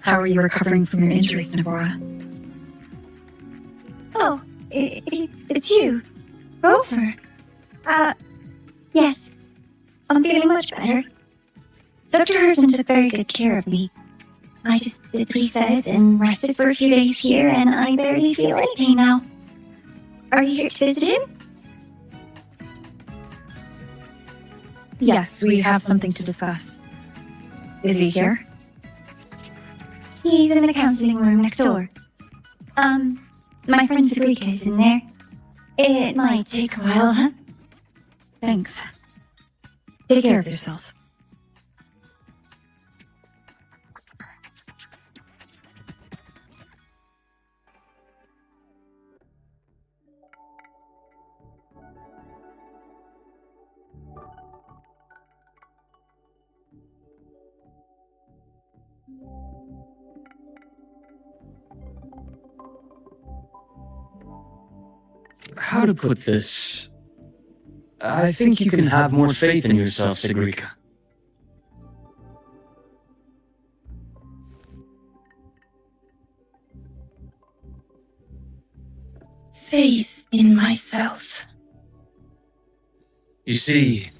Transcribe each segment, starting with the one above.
How are you recovering from your injuries, Nabora? Oh, it's you, Rover. Yes, I'm feeling much better. Dr. Herssen took very good care of me. I just did reset and rested for a few days here, and I barely feel any pain now. Are you here to visit him? Yes, we have something to discuss. Is he here? He's in the counseling room next door. My friend Segue is in there. It might take a while, huh? Thanks. Take care of yourself. How to put this? I think you can have more faith in yourself, Segue. Faith in myself. You see,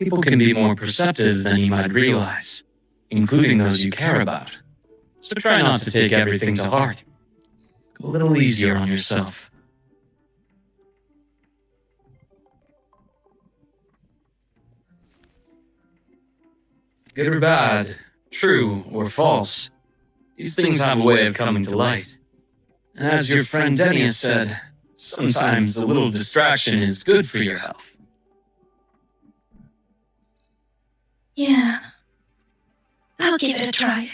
people can be more perceptive than you might realize, including those you care about. So try not to take everything to heart. Go a little easier on yourself. Good or bad, true or false, these things have a way of coming to light. And as your friend Denny has said, sometimes a little distraction is good for your health. Yeah. I'll give it a try.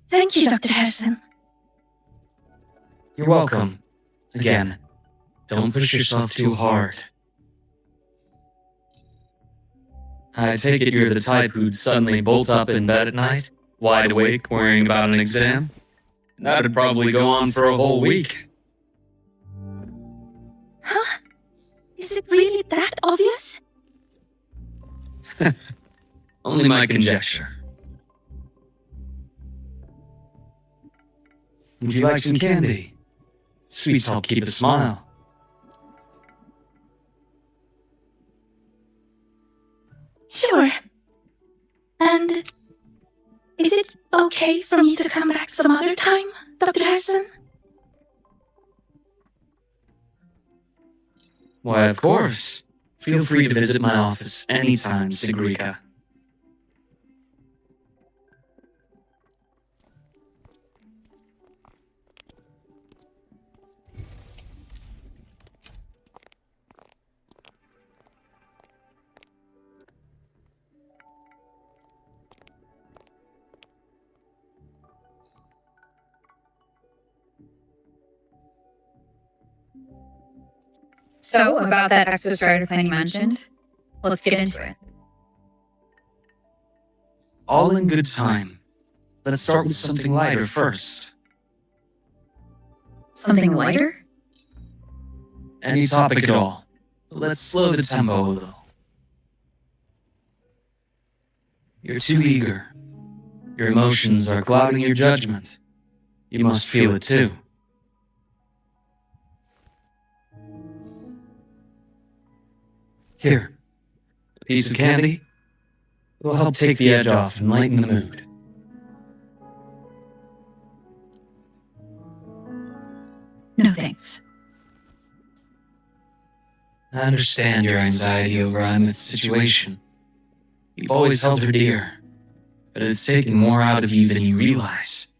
Thank you, Dr. Herssen. You're welcome. Again, don't push yourself too hard. I take it you're the type who'd suddenly bolt up in bed at night, wide awake, worrying about an exam? That'd probably go on for a whole week. Huh? Is it really that obvious? Only my conjecture. Would you like some candy? Sweets help keep a smile. Sure. And is it okay for me to come back some other time, Dr. Herssen? Why, of course. Feel free to visit my office anytime, Segue. So, about that Afterstory plan you mentioned, let's get into it. All in good time. Let's start with something lighter first. Something lighter? Any topic at all. Let's slow the tempo a little. You're too eager. Your emotions are clouding your judgment. You must feel it too. Here, a piece of candy. It'll help take the edge off and lighten the mood. No thanks. I understand your anxiety over Emmett's situation. You've always held her dear, but it's taken more out of you than you realize.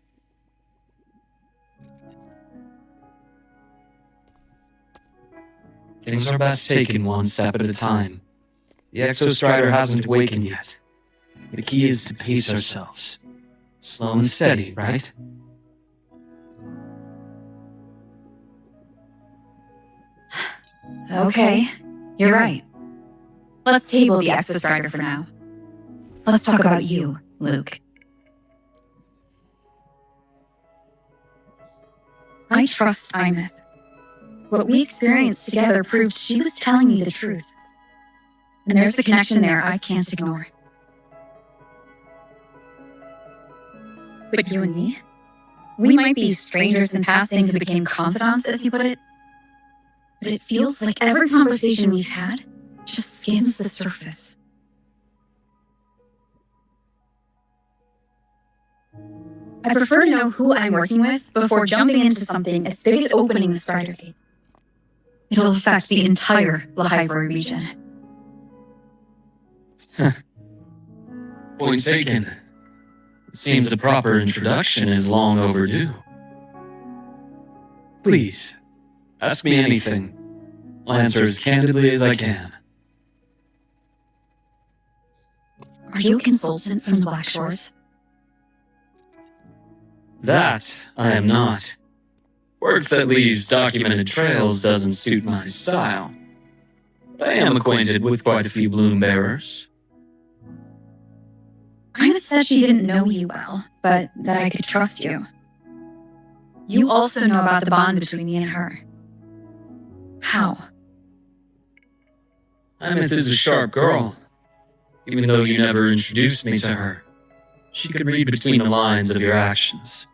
Things are best taken one step at a time. The Exostrider hasn't awakened yet. The key is to pace ourselves. Slow and steady, right? Okay, you're right. Let's table the Exostrider for now. Let's talk about you, Luuk. I trust Imeth. What we experienced together proved she was telling me the truth. And there's a connection there I can't ignore. But you and me? We might be strangers in passing who became confidants, as you put it. But it feels like every conversation we've had just skims the surface. I prefer to know who I'm working with before jumping into something as big as opening the starter gate. It'll affect the entire Lahaibori region. Point taken. It seems a proper introduction is long overdue. Please, ask me anything. I'll answer as candidly as I can. Are you a consultant from the Black Shores? That I am not. Work that leaves documented trails doesn't suit my style. But I am acquainted with quite a few bloom bearers. Imeth said she didn't know you well, but that I could trust you. You also know about the bond between me and her. How? Imeth is a sharp girl. Even though you never introduced me to her, she could read between the lines of your actions.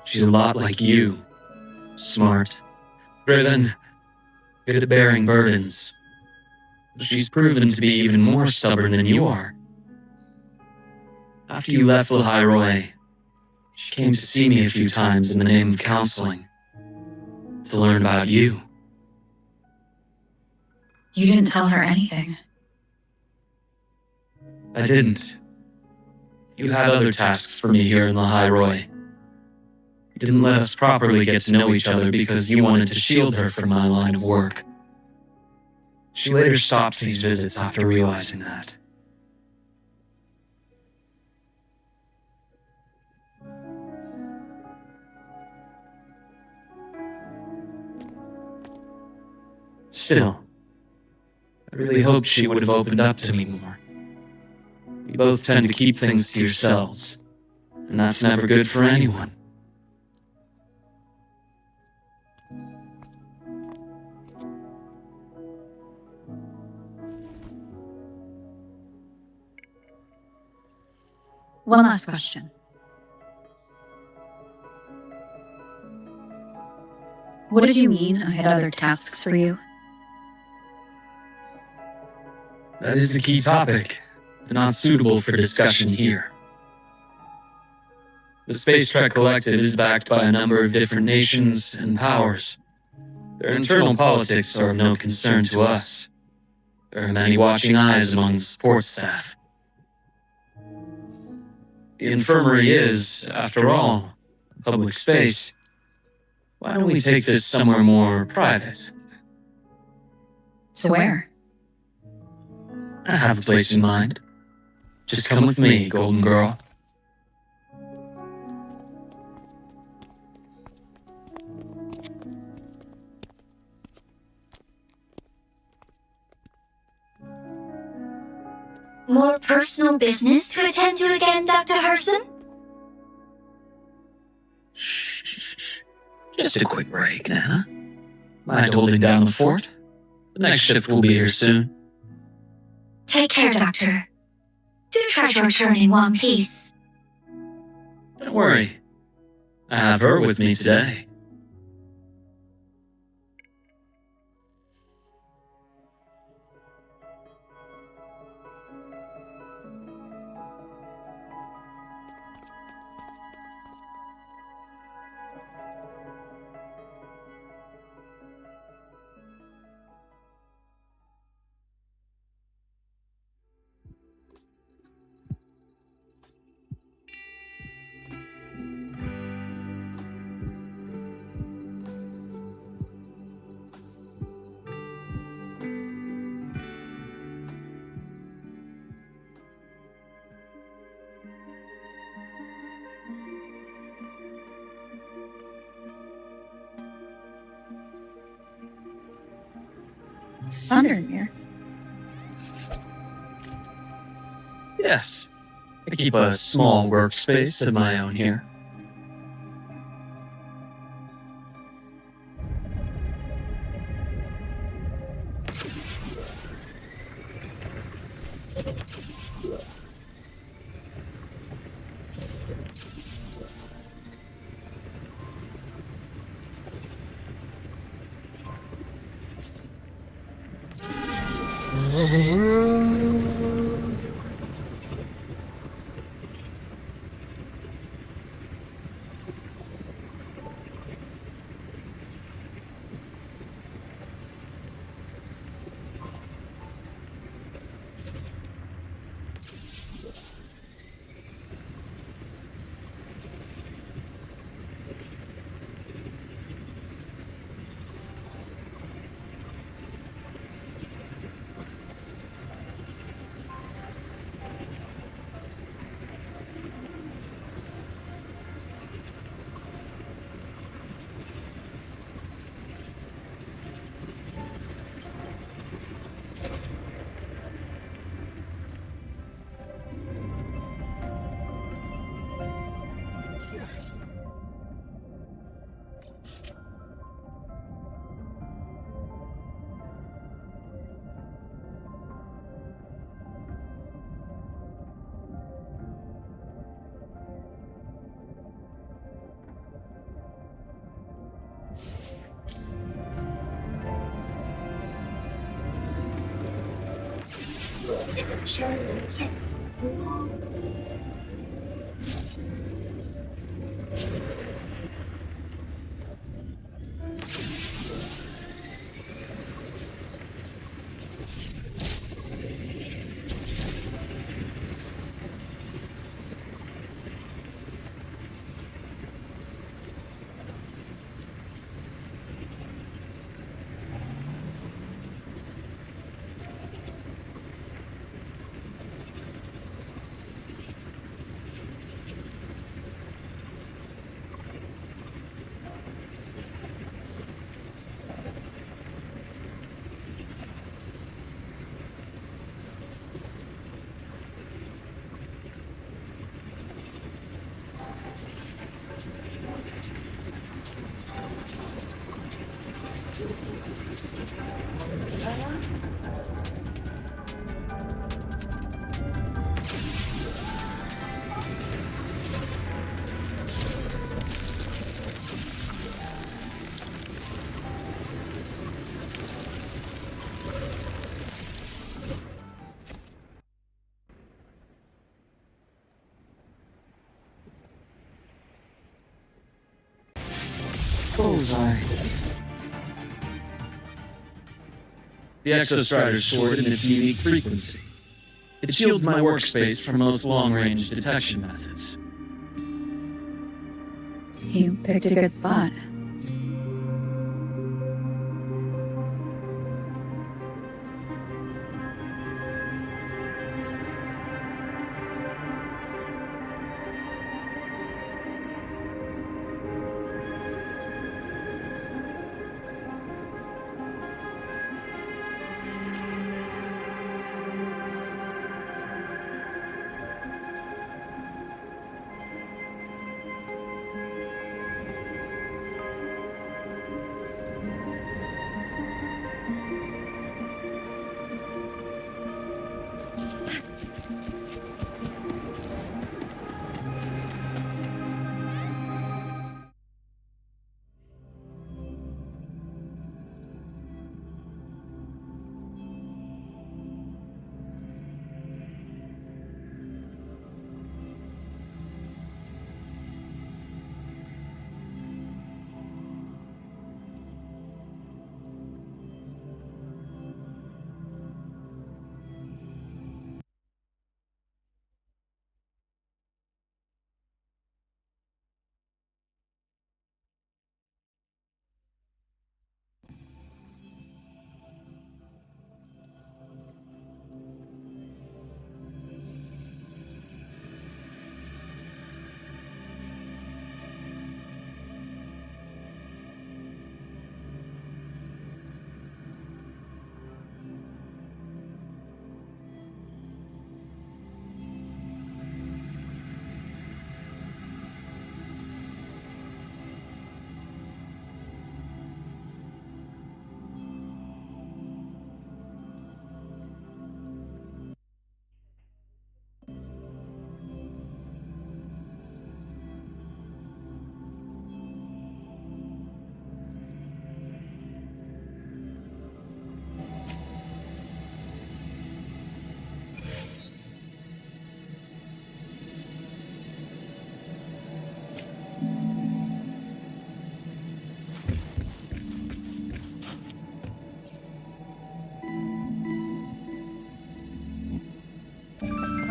She's a lot like you. Smart, driven, good at bearing burdens. But she's proven to be even more stubborn than you are. After you left Lahairoi, she came to see me a few times in the name of counseling, to learn about you. You didn't tell her anything. I didn't. You had other tasks for me here in Lahairoi. You didn't let us properly get to know each other because you wanted to shield her from my line of work. She later stopped these visits after realizing that. Still, I really hoped she would have opened up to me more. You both tend to keep things to yourselves, and that's never good for anyone. One last question. What did you mean I had other tasks for you? That is a key topic, but not suitable for discussion here. The Space Trek Collective is backed by a number of different nations and powers. Their internal politics are of no concern to us. There are many watching eyes among the support staff. The infirmary is, after all, a public space. Why don't we take this somewhere more private? To where? I have a place in mind. Just come with me, Golden Girl. More personal business to attend to again, Dr. Herssen? Shh. Just a quick break, Nana. Mind holding down the fort? The next shift will be here soon. Take care, Doctor. Do try to return in one piece. Don't worry. I have her with me today. Sundermere? Yes. I keep a small workspace of my own here. Bullseye. The Exostrider's sword in its unique frequency. It shields my workspace from most long-range detection methods. You picked a good spot.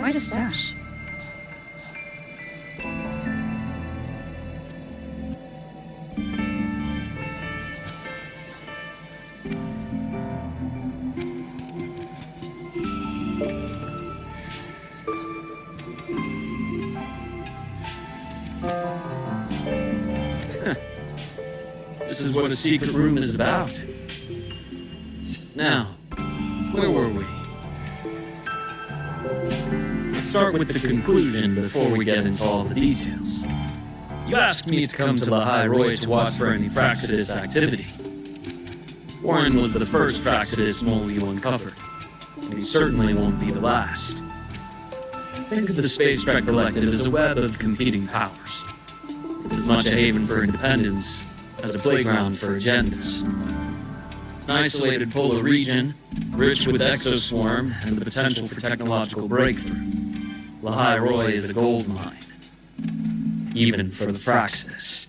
Quite a stash. This is what a secret room is about. Now, where were we? Let's start with the conclusion before we get into all the details. You asked me to come to the High Roy to watch for any Msicß activity. Warren was the first Msicß mole you uncovered, and he certainly won't be the last. Think of the Space Trek Collective as a web of competing powers. It's as much a haven for independence as a playground for agendas. An isolated polar region, rich with exoswarm and the potential for technological breakthrough. La High Roy is a gold mine, even for the Msicß.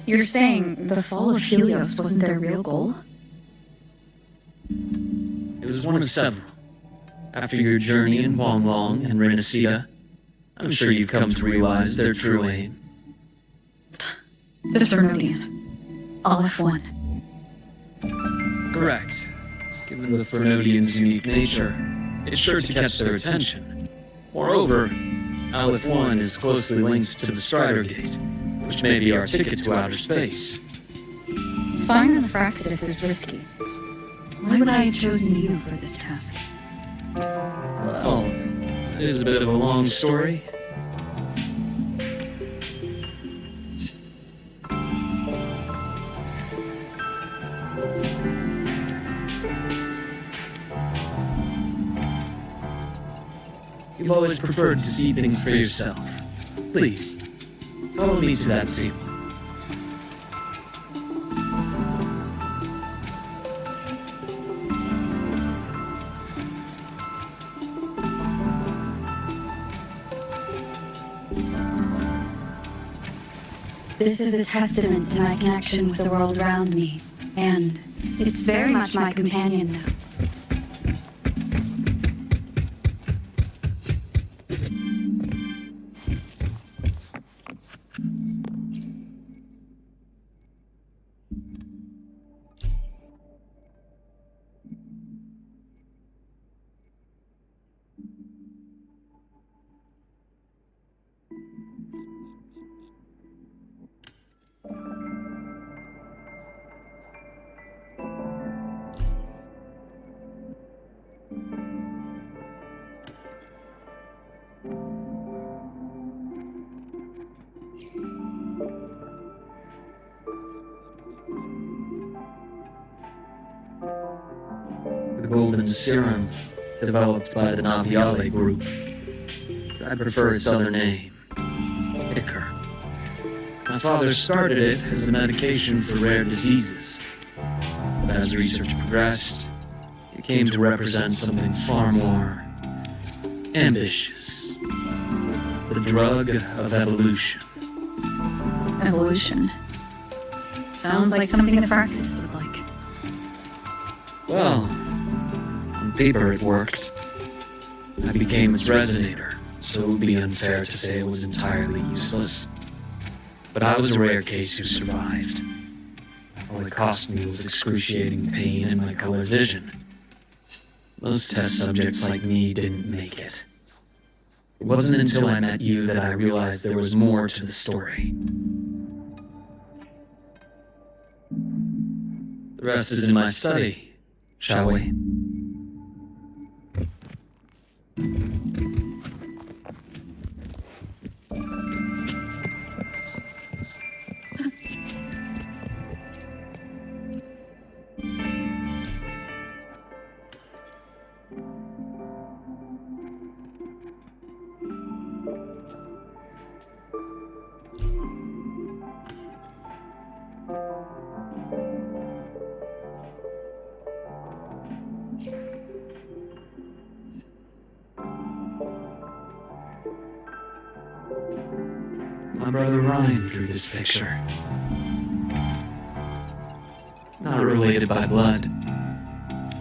You're saying the fall of Helios wasn't their real goal? It was one of several. After your journey in Wang and Resonator, I'm sure you've come to realize their true aim. The Thermodian. All F1. Correct. Given the Thermodian's unique nature, it's sure to catch their attention. Moreover, Aleph 1 is closely linked to the Strider Gate, which may be our ticket to outer space. Spying on the Msicß is risky. Why would I have chosen you for this task? Well, it is a bit of a long story. You've always preferred to see things for yourself. Please, follow me to that table. This is a testament to my connection with the world around me, and it's very much my companion now. The golden serum, developed by the Naviale group. I prefer its other name, Ichor. My father started it as a medication for rare diseases. But as research progressed, it came to represent something far more ambitious. The drug of evolution. Evolution. Sounds like something the Msicß would like. Well, on paper it worked. I became its resonator, so it would be unfair to say it was entirely useless. But I was a rare case who survived. All it cost me was excruciating pain and my color vision. Most test subjects like me didn't make it. It wasn't until I met you that I realized there was more to the story. The rest is in my study. Shall we? My brother Ryan drew this picture. Not related by blood.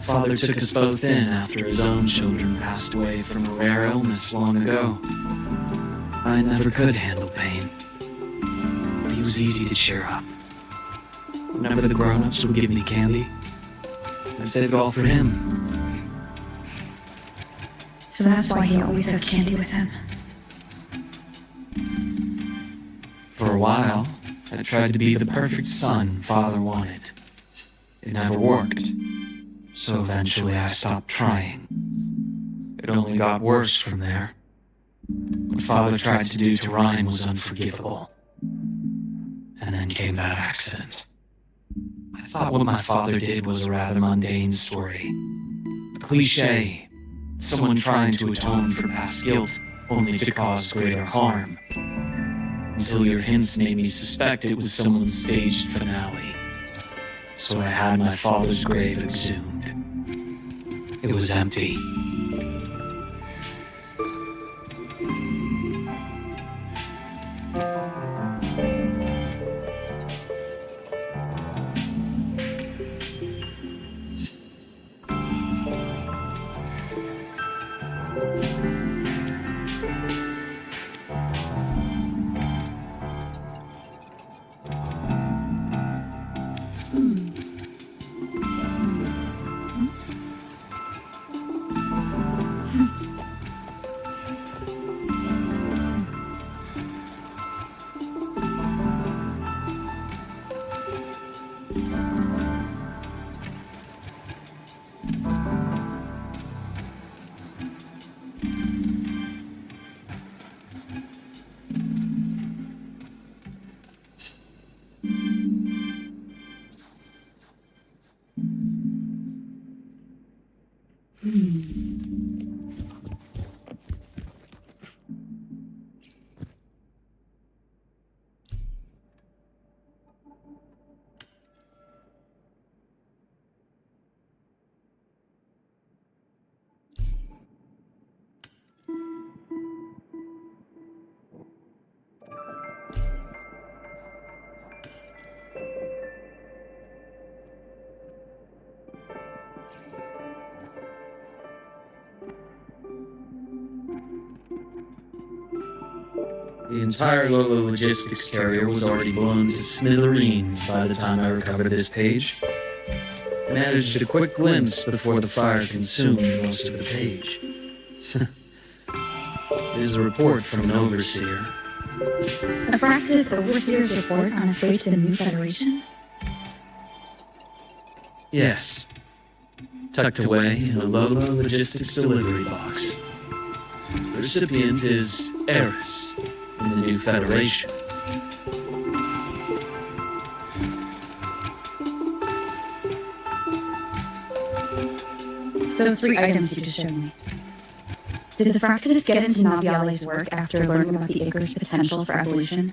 Father took us both in after his own children passed away from a rare illness long ago. I never could handle pain, but he was easy to cheer up. Whenever the grown-ups would give me candy, I'd save it all for him. So that's why he always has candy with him. For a while, I tried to be the perfect son Father wanted. It never worked, so eventually I stopped trying. It only got worse from there. What Father tried to do to Ryan was unforgivable. And then came that accident. I thought what my father did was a rather mundane story. A cliché. Someone trying to atone for past guilt, only to cause greater harm. Until your hints made me suspect it was someone's staged finale. So I had my father's grave exhumed. It was empty. The entire Lolo logistics carrier was already blown to smithereens by the time I recovered this page. I managed a quick glimpse before the fire consumed most of the page. It is a report from an overseer. A Fraxis overseer's report on its way to the new Federation? Yes. Tucked away in a Lolo logistics delivery box. The recipient is Eris in the new Federation. Those 3 items you just showed me. Did the Fraxis get into Naviale's work after learning about the Acre's potential for evolution?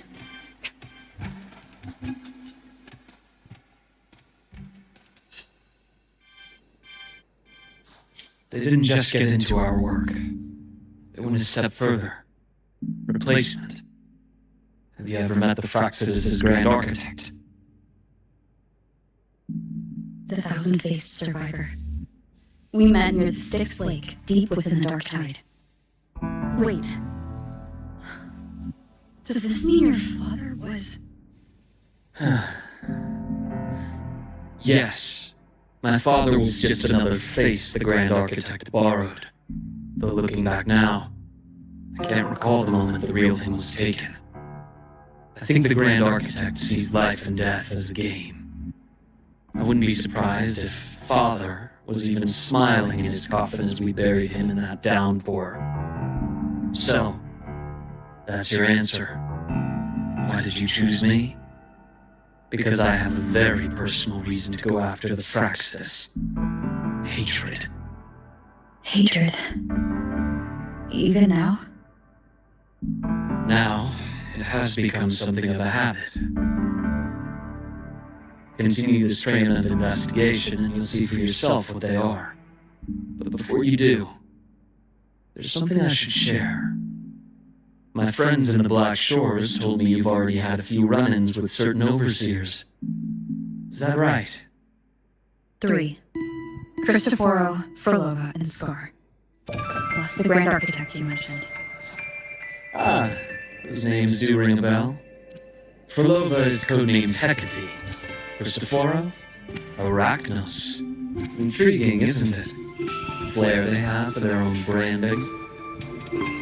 They didn't just get into our work. They went a step further. Replacement. Have you ever met the Fraxis' Grand Architect? The 1,000-faced survivor. We met near the Styx Lake, deep within the Dark Tide. Wait. Does this mean your father was... Yes. My father was just another face the Grand Architect borrowed. Though looking back now, I can't recall the moment the real him was taken. I think the Grand Architect sees life and death as a game. I wouldn't be surprised if Father was even smiling in his coffin as we buried him in that downpour. So, that's your answer. Why did you choose me? Because I have a very personal reason to go after the Fraxis. Hatred. Hatred. Even now? Now, it has become something of a habit. Continue this train of investigation and you'll see for yourself what they are. But before you do, there's something I should share. My friends in the Black Shores told me you've already had a few run-ins with certain overseers. Is that right? 3. Cristoforo, Frolova, and Scar. Plus the Grand Architect you mentioned. Ah, those names do ring a bell. Frolova is codenamed Hecate. Cristoforo? Arachnos. Intriguing, isn't it? The flair they have for their own branding.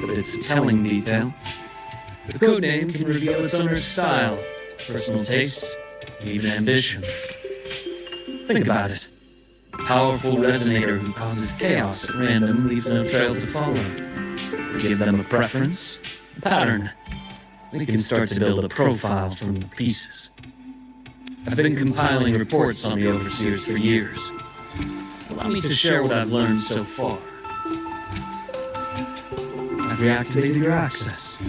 But it's a telling detail. The codename can reveal its owner's style, personal tastes, and even ambitions. Think about it. A powerful resonator who causes chaos at random leaves no trail to follow. We give them a preference, a pattern. We can start to build a profile from the pieces. I've been compiling reports on the overseers for years. Allow me to share what I've learned so far. I've reactivated your access.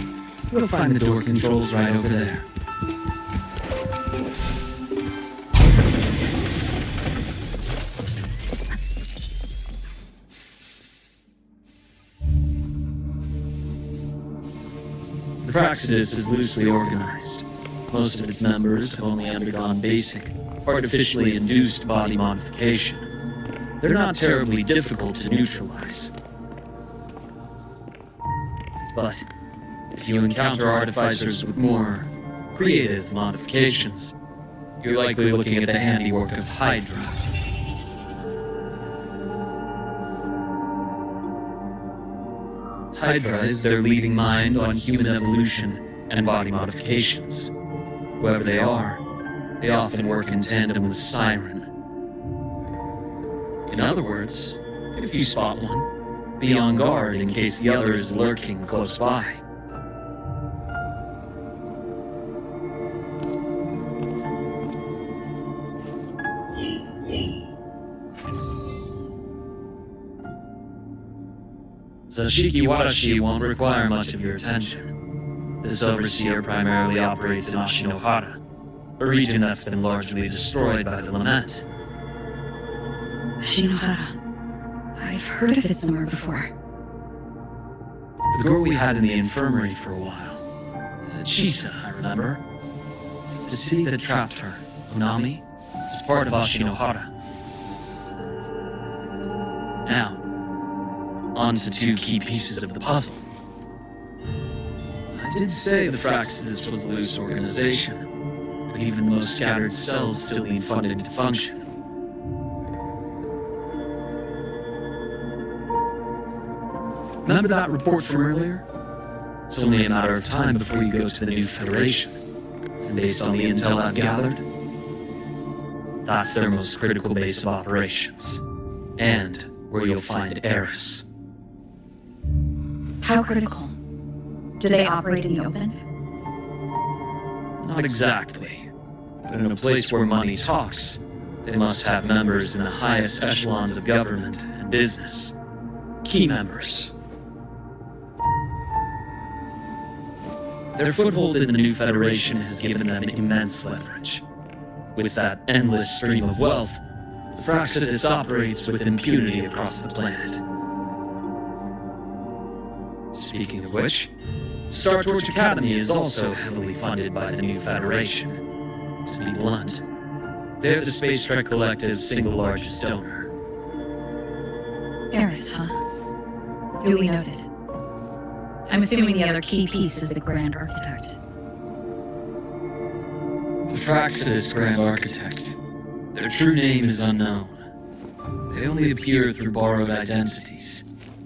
You'll find the door controls right over there. The Wykrazia is loosely organized. Most of its members have only undergone basic, artificially induced body modification. They're not terribly difficult to neutralize. But if you encounter artificers with more creative modifications, you're likely looking at the handiwork of Hydra. Hydra is their leading mind on human evolution and body modifications. Whoever they are, they often work in tandem with Siren. In other words, if you spot one, be on guard in case the other is lurking close by. Zashiki Warashi won't require much of your attention. This overseer primarily operates in Ashinohara, a region that's been largely destroyed by the Lament. Shinohara. I've heard of it somewhere before. The girl we had in the infirmary for a while. Chisa, I remember. The city that trapped her, Onami, is part of Ashinohara. Now, on to two key pieces of the puzzle. I did say the Wykrazia was a loose organization, but even the most scattered cells still need funding to function. Remember that report from earlier? It's only a matter of time before you go to the new Federation. And based on the intel I've gathered, that's their most critical base of operations. And where you'll find Eris. How critical? Do they operate in the open? Not exactly. But in a place where money talks, they must have members in the highest echelons of government and business. Key members. Their foothold in the new Federation has given them immense leverage. With that endless stream of wealth, the Wykrazia operates with impunity across the planet. Speaking of which, Star Torch Academy is also heavily funded by the new Federation. To be blunt, they're the Space Trek Collective's single largest donor. Eris, huh? Duly noted. I'm assuming the other key piece is the Grand Architect. The Wykrazia Grand Architect. Their true name is unknown. They only appear through borrowed identities.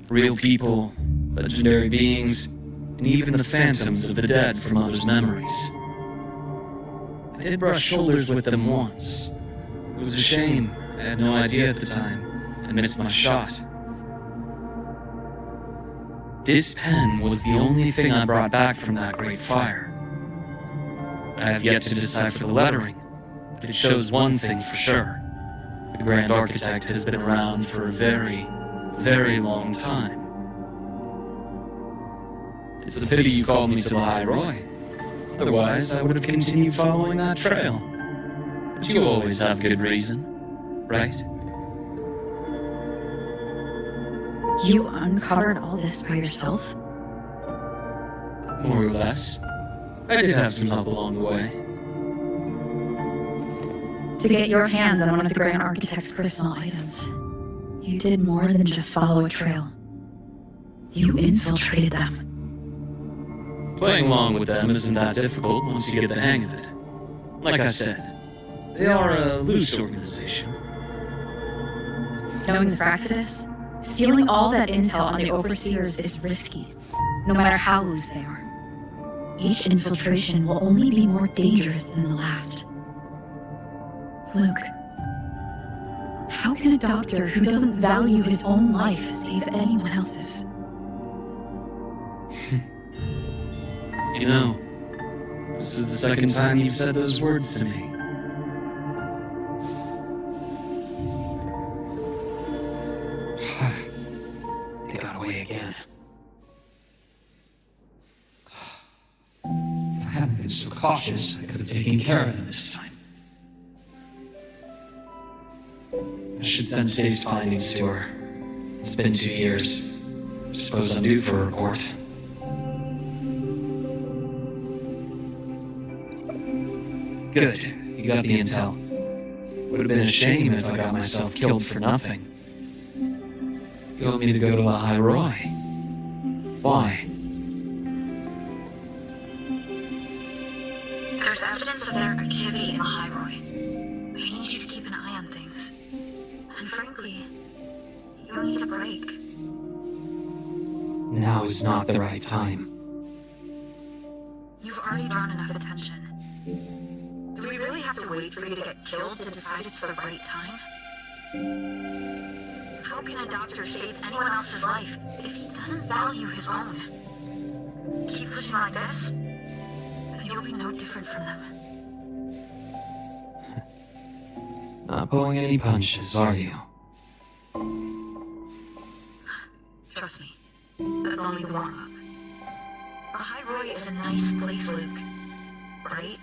Real people, legendary beings, and even the phantoms of the dead from others' memories. I did brush shoulders with them once. It was a shame. I had no idea at the time, and missed my shot. This pen was the only thing I brought back from that great fire. I have yet to decipher the lettering, but it shows one thing for sure. The Grand Architect has been around for a very, very long time. It's a pity you called me to the High Roy. Otherwise, I would have continued following that trail. But you always have good reason, right? You uncovered all this by yourself? More or less. I did have some help along the way. To get your hands on one of the Grand Architect's personal items. You did more than just follow a trail. You infiltrated them. Playing along with them isn't that difficult once you get the hang of it. Like I said, they are a loose organization. Knowing the Wykrazia, stealing all that intel on the overseers is risky, no matter how loose they are. Each infiltration will only be more dangerous than the last. Luke, how can a doctor who doesn't value his own life save anyone else's? You know, this is the second time you've said those words to me. They got away again. If I hadn't been so cautious, I could have taken care of them this time. I should send today's findings to her. It's been 2 years. I suppose I'm due for a report. Good. You got the intel. Would have been a shame if I got myself killed for nothing. You want me to go to the High Roy? Why? There's evidence of their activity in the High Roy. I need you to keep an eye on things. And frankly, you need a break. Now is not the right time. You've already drawn enough attention. Do we really have to wait for you to get killed to decide it's the right time? How can a doctor save anyone else's life if he doesn't value his own? Keep pushing like this, and you'll be no different from them. Not pulling any punches, are you? Trust me, that's only the warm-up. The High Roy is a nice place, Luke. Bright,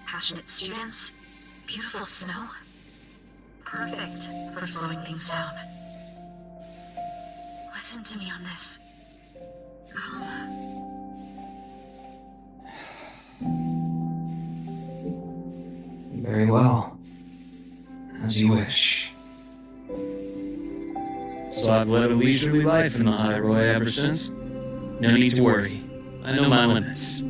passionate students, beautiful snow. Perfect for slowing things down. Listen to me on this. Come. Very well. As you wish. So I've led a leisurely life in the High Roy ever since. No need to worry. I know my limits.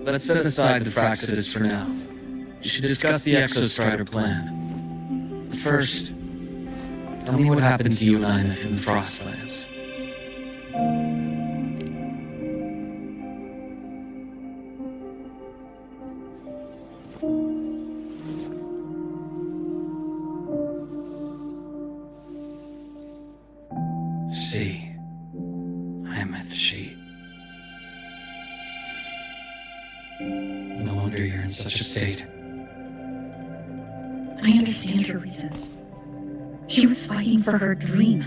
Let's set aside the Wykrazia for now. We should discuss the Exostrider plan. But first, tell me what happened to you and Imeth in the Frostlands. See, Imeth, she. No wonder you're in such a state. I understand her reasons. She was fighting for her dream,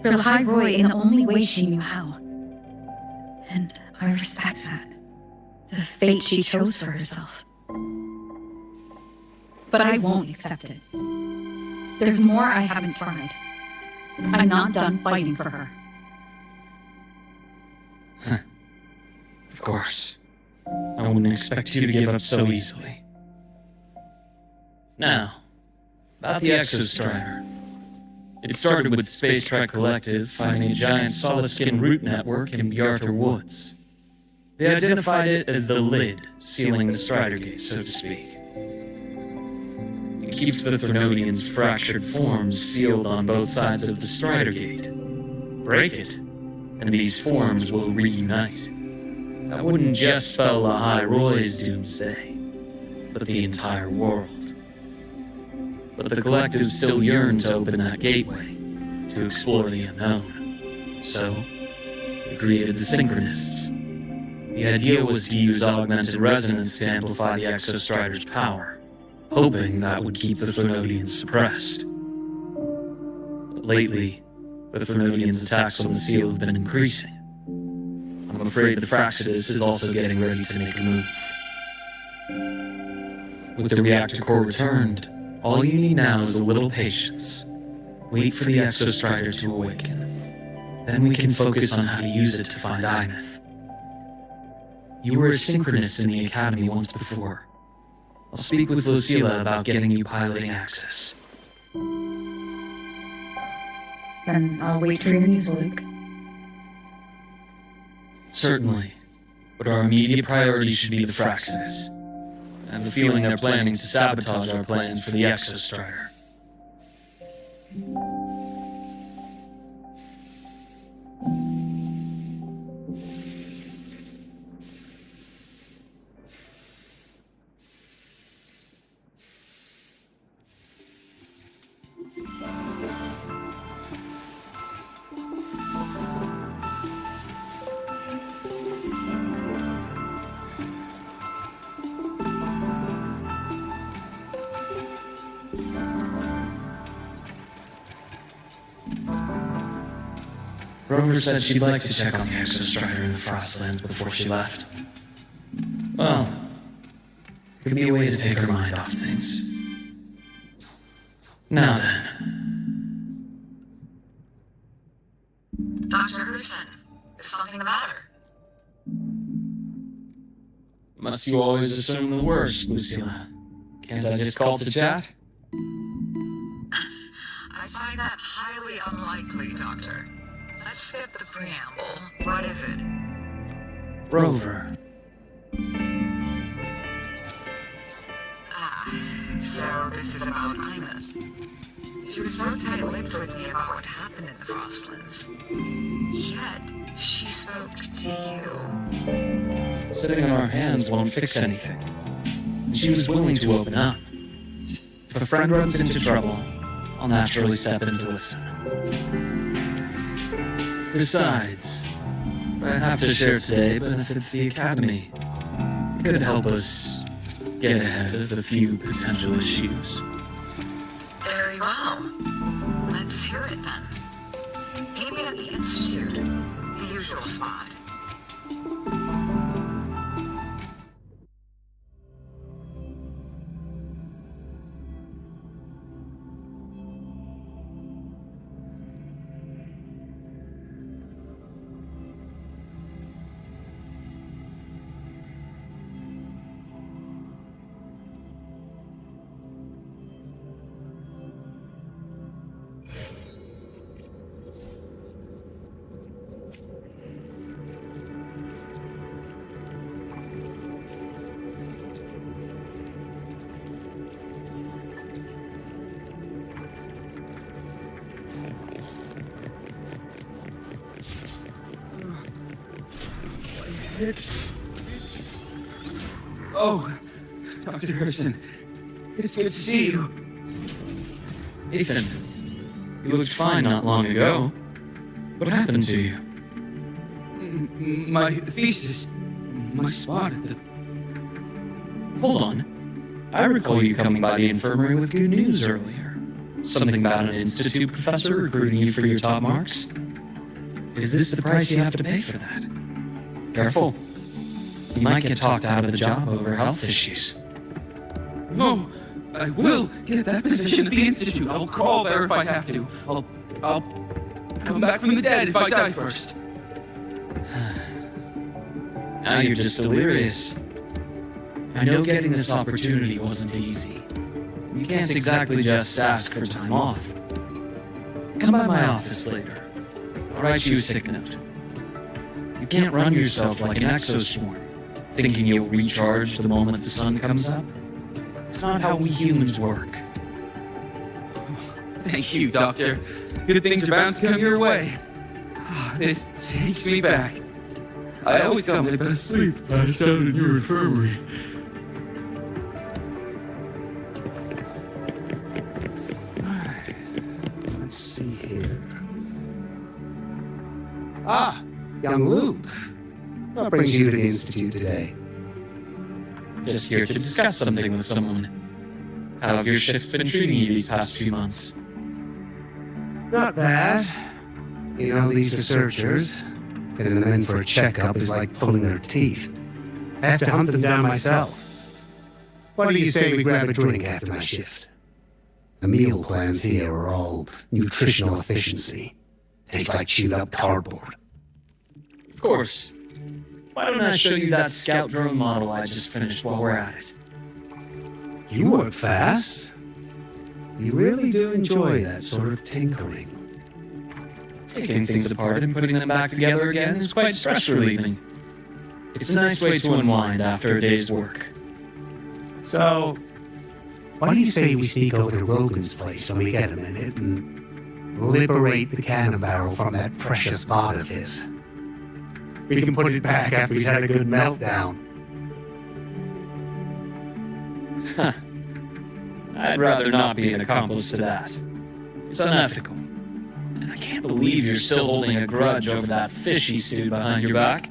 for the High Roy in the only way she knew how. And I respect that. The fate she chose for herself. But I won't accept it. There's more I haven't tried. I'm not done fighting for her. Of course. I wouldn't expect you to give up so easily. Now, about the Exostrider. It started with Space Trek Collective finding a giant solid-skin root network in Bjarter Woods. They identified it as the lid, sealing the Strider Gate, so to speak. It keeps the Threnodians' fractured forms sealed on both sides of the Strider Gate. Break it, and these forms will reunite. That wouldn't just spell the High Roy's doomsday, but the entire world. But the Collective still yearned to open that gateway, to explore the unknown. So, they created the Synchronists. The idea was to use augmented resonance to amplify the Exostrider's power, hoping that would keep the Threnodians suppressed. But lately, the Threnodians' attacks on the seal have been increasing. I'm afraid the Wykrazia is also getting ready to make a move. With the reactor core returned, all you need now is a little patience. Wait for the Exostrider to awaken. Then we can focus on how to use it to find Imeth. You were asynchronous in the academy once before. I'll speak with Lucilla about getting you piloting access. Then I'll wait for your news, Luke. Certainly. But our immediate priority should be the Wykrazia. I have a feeling they're planning to sabotage our plans for the Exostrider. Rover said she'd like to check on the Exostrider in the Frostlands before she left. Well, it could be a way to take her mind off things. Now then. Dr. Herssen, is something the matter? Must you always assume the worst, Lucilla? Can't I just call to chat? I find that highly unlikely, Doctor. Let's skip the preamble. What is it? Rover. So this is about Imeth. She was so tight-lipped with me about what happened in the Frostlands. Yet, she spoke to you. Sitting on our hands won't fix anything. And she was willing to open up. If a friend runs into trouble, I'll naturally step in to listen. Besides, what I have to share today benefits the Academy. It could help us get ahead of a few potential issues. Very well. Let's hear it then. Aiming at the Institute, the usual spot. Oh, Dr. Herssen, it's good to see you. Ethan, you looked fine not long ago. What happened to you? My thesis, my spot at the... Hold on. I recall you coming by the infirmary with good news earlier. Something about an institute professor recruiting you for your top marks? Is this the price you have to pay for that? Careful. You might get talked out of the job over health issues. No, I will get that position at the Institute. I will crawl there if I have to. I'll come back from the dead if I die first. Now you're just delirious. I know getting this opportunity wasn't easy. You can't exactly just ask for time off. Come by my office later. I'll write you a sick note. You can't run yourself like an exoswarm, thinking you'll recharge the moment the sun comes up. It's not how we humans work. Thank you, Doctor. Good things are bound to come your way. This takes me back. I always got my best sleep passed out in your infirmary. Alright, let's see here. Ah, young Luke. What brings you to the Institute today? Just here to discuss something with someone. How have your shifts been treating you these past few months? Not bad. You know, these researchers, getting them in for a checkup is like pulling their teeth. I have to hunt them down myself. What do you say we grab a drink after my shift? The meal plans here are all nutritional efficiency. Tastes like chewed up cardboard. Of course. why don't I show you that scout drone model I just finished while we're at it? You work fast. You really do enjoy that sort of tinkering. Taking things apart and putting them back together again is quite stress-relieving. It's a nice way to unwind after a day's work. So, why do you say we sneak over to Rogan's place when we get a minute and liberate the cannon barrel from that precious bod of his? We can put it back after he's had a good meltdown. I'd rather not be an accomplice to that. It's unethical. And I can't believe you're still holding a grudge over that fish he stewed behind your back.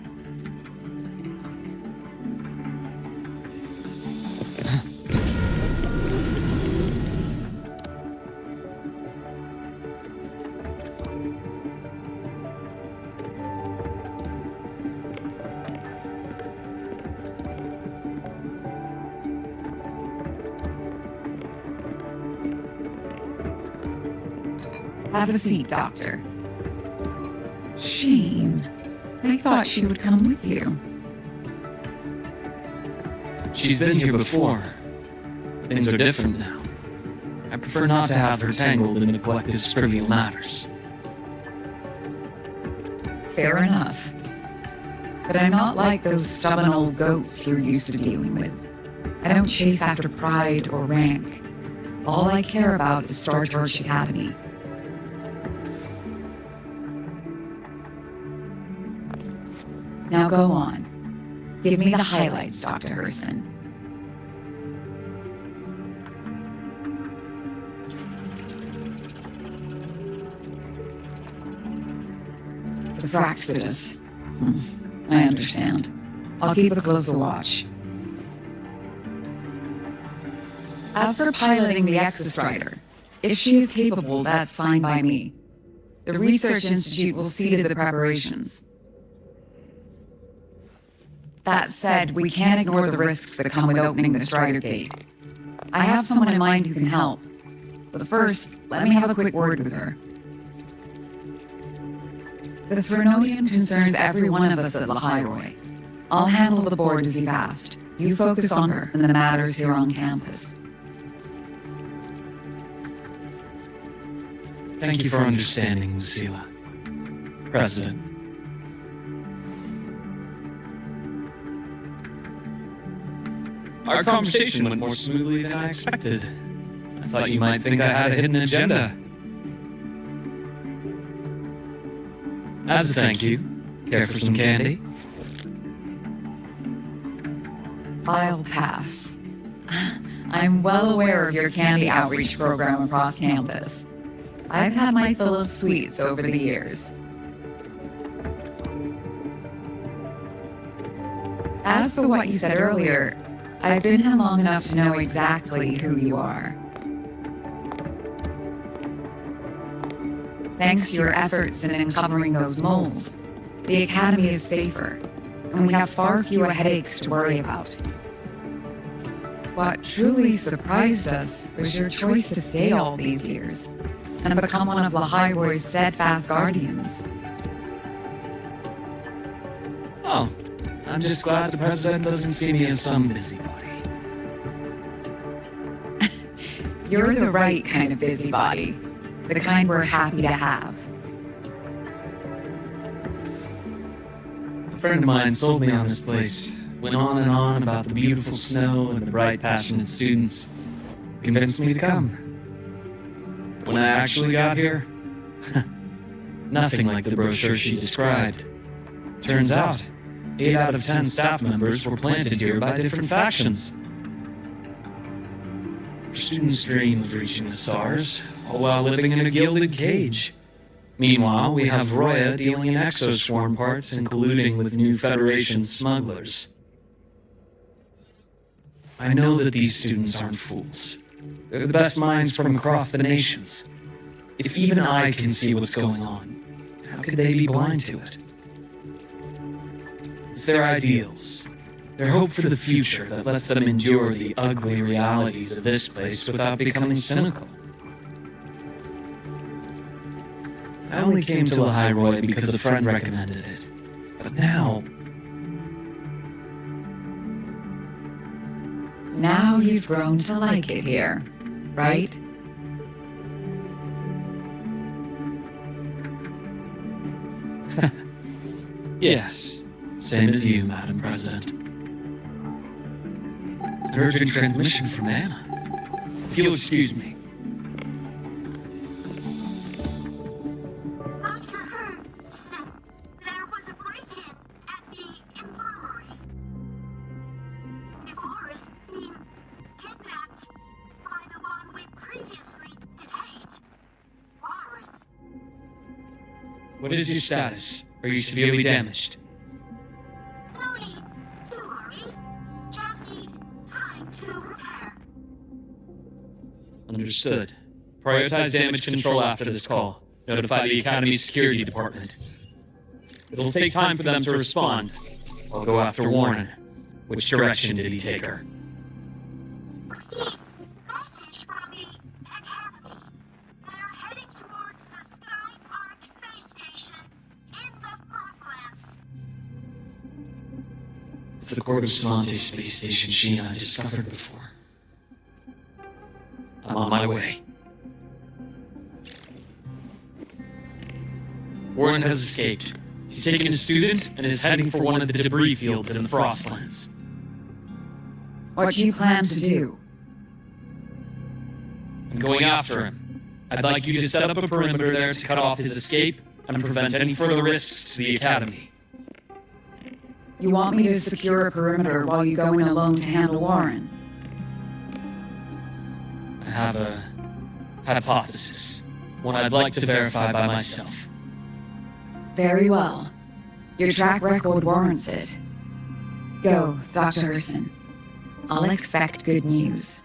Have a seat, Doctor. Shame. I thought she would come with you. She's been here before. Things are different now. I prefer not to have her tangled in the collective's trivial matters. Fair enough. But I'm not like those stubborn old goats you're used to dealing with. I don't chase after pride or rank. All I care about is Star Torch Academy. Now go on. Give me the highlights, Dr. Herssen. The Vykrazia. I understand. I'll keep a closer watch. As for piloting the Exostrider, if she is capable, that's fine by me. The Research Institute will see to the preparations. That said, we can't ignore the risks that come with opening the Strider Gate. I have someone in mind who can help. But first, let me have a quick word with her. The Threnodian concerns every one of us at Lahairoi. I'll handle the board as you've asked. You focus on her and the matters here on campus. Thank you for understanding, Msicß. President. Our conversation went more smoothly than I expected. I thought you might think I had a hidden agenda. As a thank you, care for some candy? I'll pass. I'm well aware of your candy outreach program across campus. I've had my fill of sweets over the years. As for what you said earlier, I've been here long enough to know exactly who you are. Thanks to your efforts in uncovering those moles, the Academy is safer, and we have far fewer headaches to worry about. What truly surprised us was your choice to stay all these years and become one of Lahairoi's steadfast guardians. Oh, I'm just glad the president doesn't see me as some busybody. You're the right kind of busybody, the kind we're happy to have. A friend of mine sold me on this place, went on and on about the beautiful snow and the bright, passionate students, convinced me to come. When I actually got here, nothing like the brochure she described. Turns out, 8 out of 10 staff members were planted here by different factions. Our students dream of reaching the stars, all while living in a gilded cage. Meanwhile, we have Roya dealing in exoswarm parts and colluding with new Federation smugglers. I know that these students aren't fools. They're the best minds from across the nations. If even I can see what's going on, how could they be blind to it? It's their ideals, their hope for the future that lets them endure the ugly realities of this place without becoming cynical. I only came to Lahairoi because a friend recommended it. But now, Now you've grown to like it here, right? Yes, same as you, Madam President. An urgent transmission from Anna. If you'll excuse me. Dr. Herssen, there was a break-in at the infirmary. Nivora's being kidnapped by the one we previously detained, Warren. What is your status? Are you severely damaged? No need to worry. Just need time to repair. Understood. Prioritize damage control after this call. Notify the Academy's security department. It'll take time for them to respond. I'll go after Warren. Which direction did he take her? Received message from the Academy. They're heading towards the Sky Arc space station in the Frostlands. It's the Coruscante space station she and I discovered before. I'm on my way. Warren has escaped. He's taken a student and is heading for one of the debris fields in the Frostlands. What do you plan to do? I'm going after him. I'd like you to set up a perimeter there to cut off his escape and prevent any further risks to the Academy. You want me to secure a perimeter while you go in alone to handle Warren? I have a hypothesis, one I'd like to verify by myself. Very well. Your track record warrants it. Go, Dr. Herssen. I'll expect good news.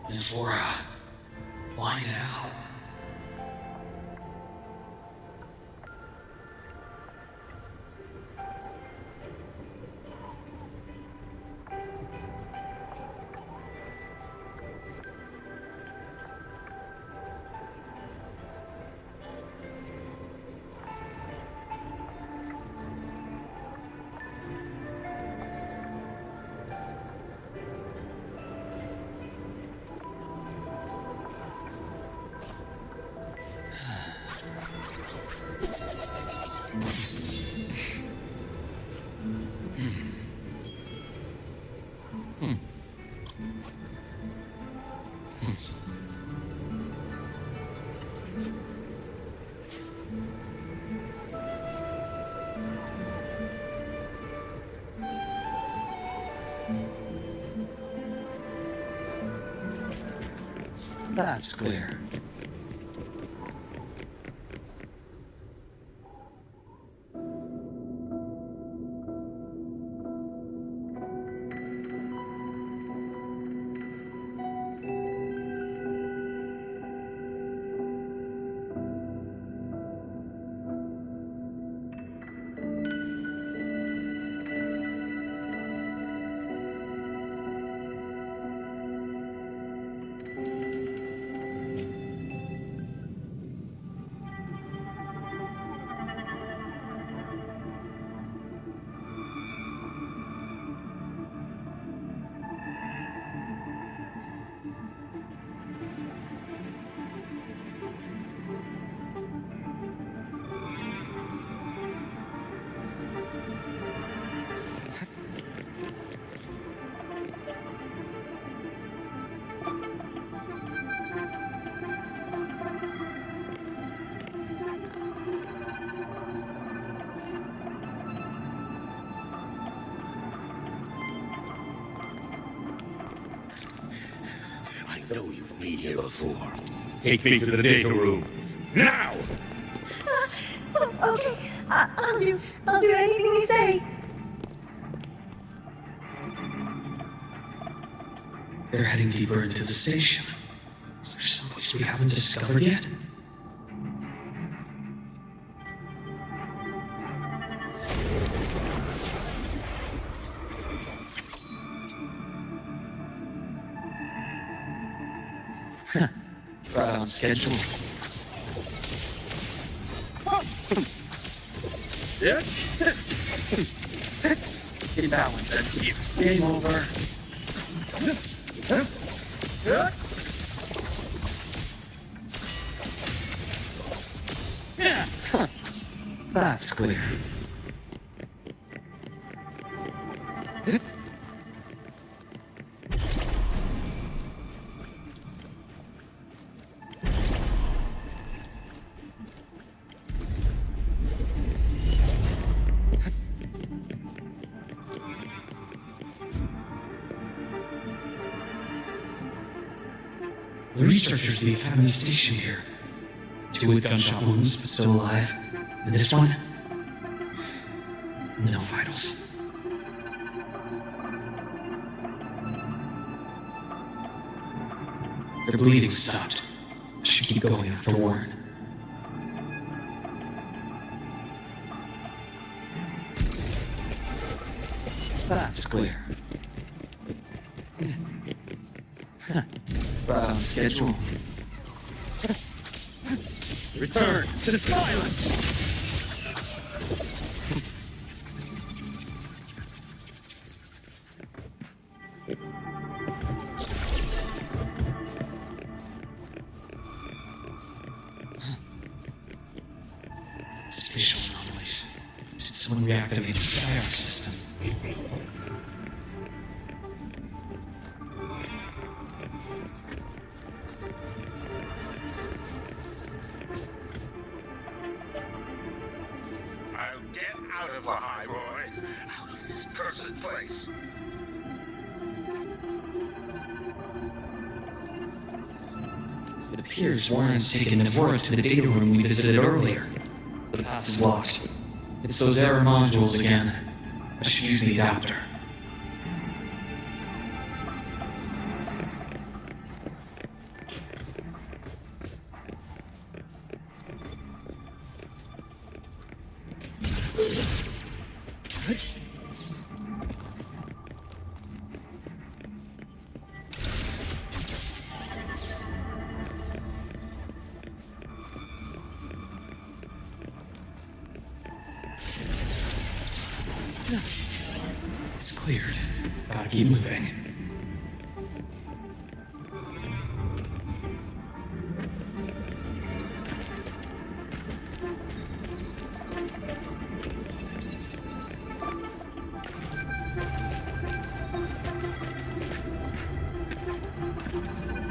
Nivora, why now? That's clear. know you've been here before. Take me to the data room. Now! Okay, I'll do anything you say. They're heading deeper into the station. Is there some place we haven't discovered yet? Right on schedule. Yeah. Get balance, that's you. Game over. Yeah. That's clear. The researchers at the Academy stationed here. 2 with gunshot wounds, but still alive. And this one? No vitals. Their bleeding stopped. I should keep going after Warren. That's clear. Right on schedule. Return to silence! Spatial anomalies. Did someone reactivate the Skyar system? It appears Warren's taken Navora to the data room we visited earlier. The path is blocked. It's those error modules again. I should use the adapter. It's cleared. Gotta keep moving.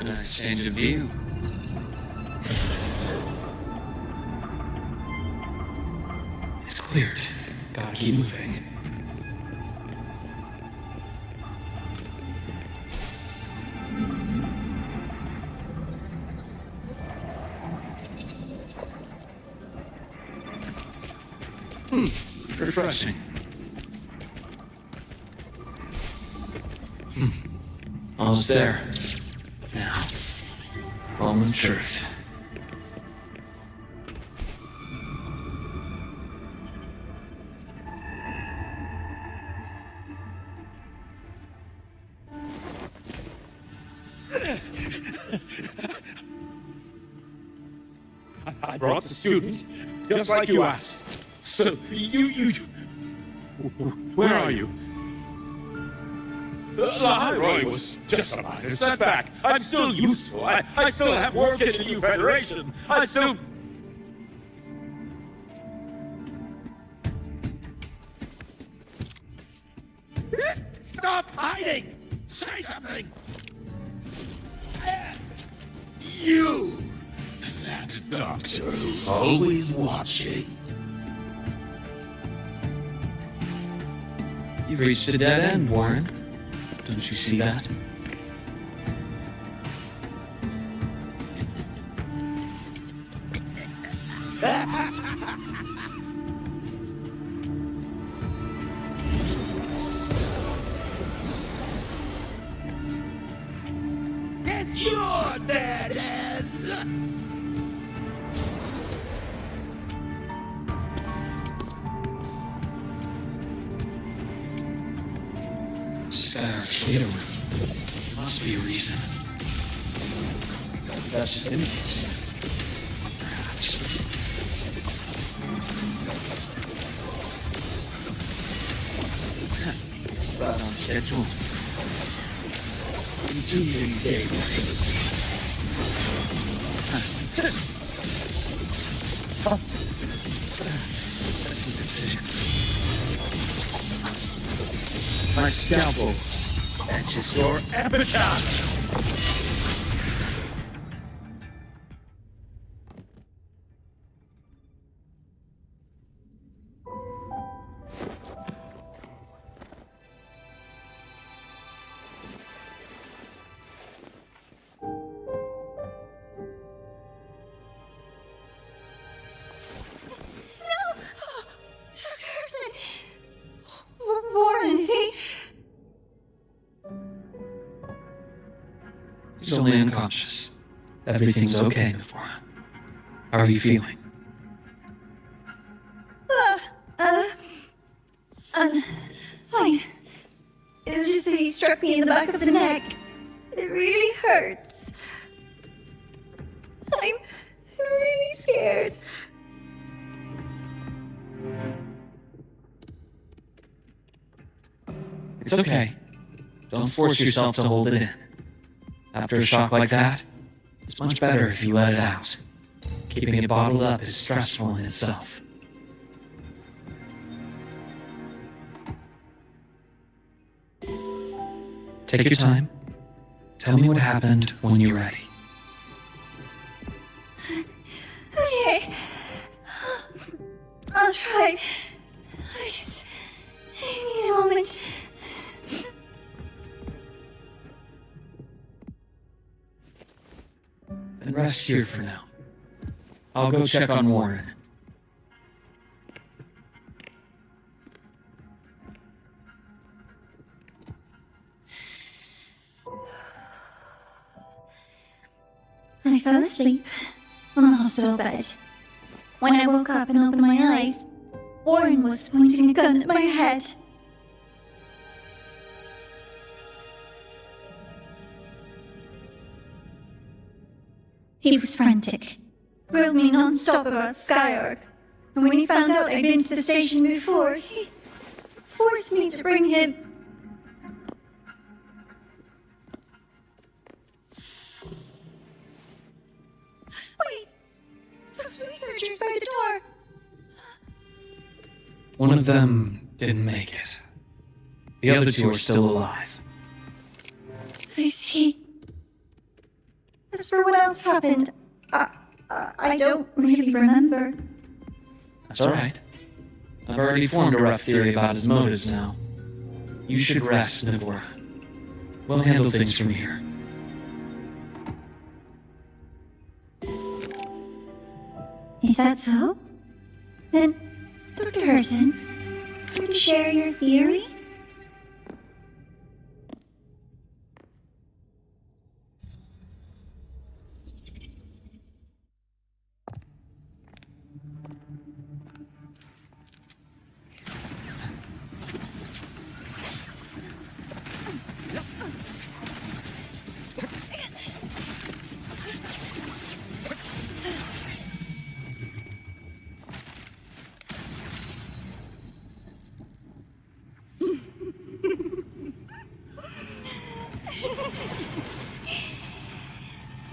Nice change of view. It's cleared. Gotta keep moving. Refreshing. Almost there. Now, moment of truth. I brought the student, just like you asked. So, you... Where are you? The High Roy was just a minor setback. I'm still useful. I still have work in the new Federation. I still... Stop hiding! Say something! You! That doctor who's always watching. You've reached a dead end, Warren. Don't you see that? You're dead end! Skylar's data room. Must be a reason. That's just images. Perhaps. Right on schedule. Continuing daybreak. That's a decision. My scalpel etches your epitaph. He's only unconscious. Everything's okay before him. How are you feeling? Fine. It's just that he struck me in the back of the neck. It really hurts. I'm really scared. It's okay. Don't force yourself to hold it in. After a shock like that, it's much better if you let it out. Keeping it bottled up is stressful in itself. Take your time. Tell me what happened when you're ready. Okay. I'll try. I need a moment. Then rest here for now. I'll go check on Warren. I fell asleep on the hospital bed. When I woke up and opened my eyes, Warren was pointing a gun at my head. He was frantic, grilled me non-stop about Skyark, and when he found out I'd been to the station before, he forced me to bring him. Wait! Those researchers by the door! One of them didn't make it. The other two are still alive. I see. As for what else happened, I don't really remember. That's alright. I've already formed a rough theory about his motives now. You should rest, Nivora. We'll handle things from here. Is that so? Then, Dr. Herssen, care to share your theory?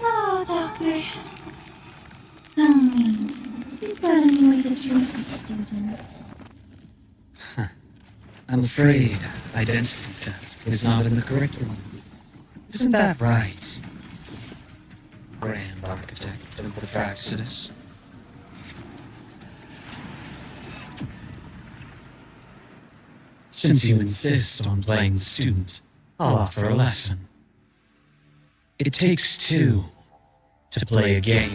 Oh, Doctor. Tell me, is that any way to treat a student? I'm afraid identity theft is not in the curriculum. Isn't that right? Grand Architect of the Vykrazia. Since you insist on playing the student, I'll offer a lesson. It takes two to play a game.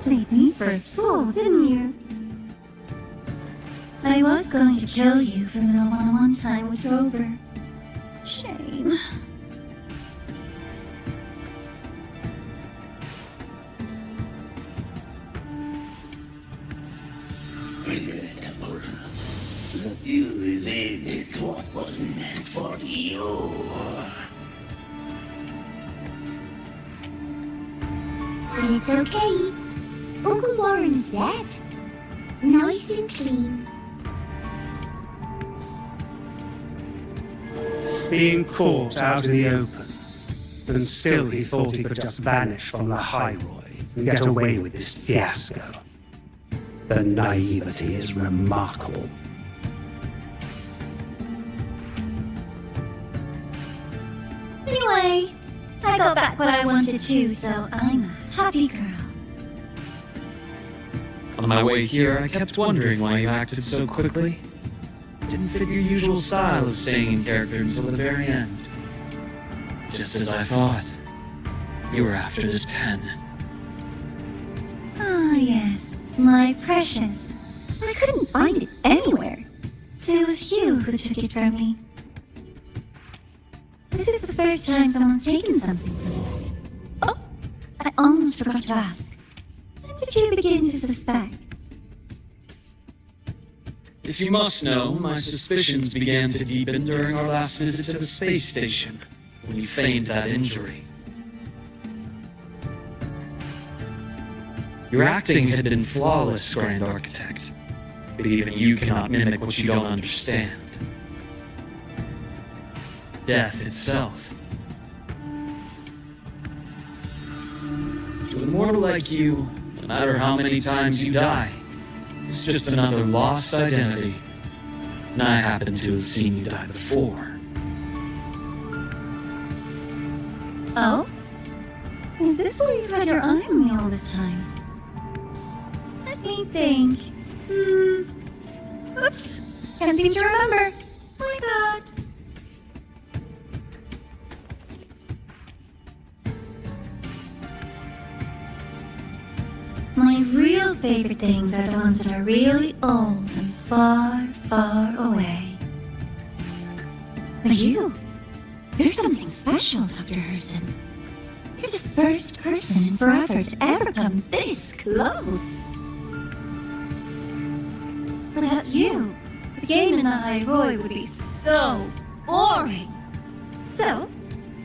Played me for a fool, didn't you? I was going to kill you for a little one-on-one time with Rover. Shame. The deal evaded what was meant for you. But it's okay. Uncle Warren's dead. Nice and clean. Being caught out in the open, and still he thought he could just vanish from the High Roy and get away with this fiasco. The naivety is remarkable. Anyway, I got back what I wanted to, so I'm a happy girl. On my way here, I kept wondering why you acted so quickly. Didn't fit your usual style of staying in character until the very end. Just as I thought. You were after this pen. Ah, yes, my precious. I couldn't find it anywhere, so it was you who took it from me. This is the first time someone's taken something from me. Oh, I almost forgot to ask. When did you begin to suspect? If you must know, my suspicions began to deepen during our last visit to the space station, when you feigned that injury. Your acting had been flawless, Grand Architect, but even you cannot mimic what you don't understand. Death itself. To a mortal like you, no matter how many times you die, it's just another lost identity. And I happen to have seen you die before. Oh? Is this why you've had your eye on me all this time? Let me think. Oops. Can't seem to remember. My God. My real favorite things are the ones that are really old and far, far away. But you're something special, Dr. Herssen. You're the first person in forever to ever come this close. Without you, the game in the High Roy would be so boring. So,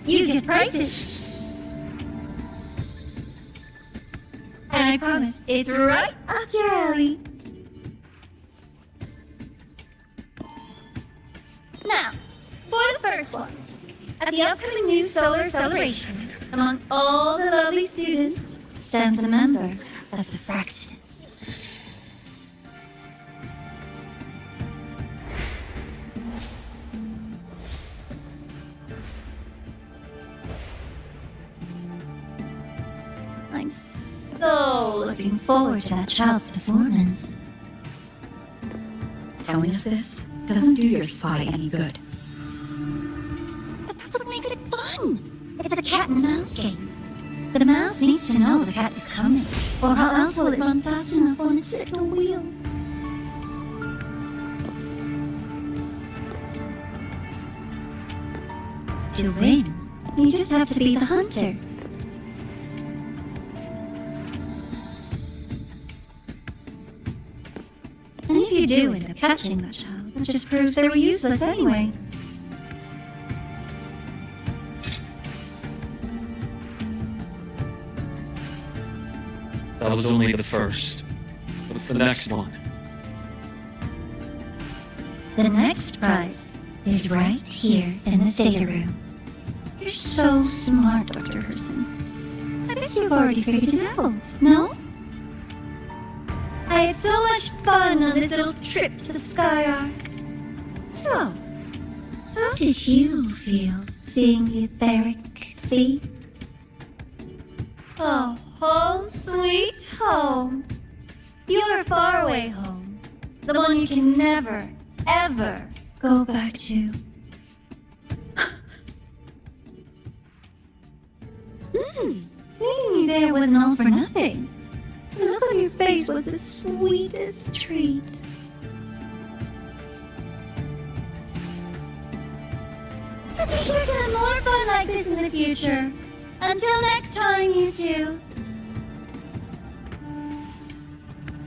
you get prizes. And I promise, it's right up your alley. Now, for the first one. At the upcoming new solar celebration, among all the lovely students, stands a member of the Fraxinus. I'm so looking forward to that child's performance. Telling us this doesn't do your spy any good. But that's what makes it fun. It's a cat and mouse game. But the mouse needs to know the cat is coming, or how else will it run fast enough on its little wheel? To win, you just have to be the hunter. And if you do end up catching that child, that just proves they were useless anyway. That was only the first. What's the next one? The next prize is right here in the stateroom. You're so smart, Dr. Herssen. I bet you've already figured it out, no? I had so much fun on this little trip to the Sky Arc. So, how did you feel seeing the etheric sea? Oh, home sweet home. Your faraway home. The one you can never, ever go back to. Meeting me there wasn't all for nothing. Look on your face was the sweetest treat. Let's be sure to have more fun like this in the future. Until next time, you two.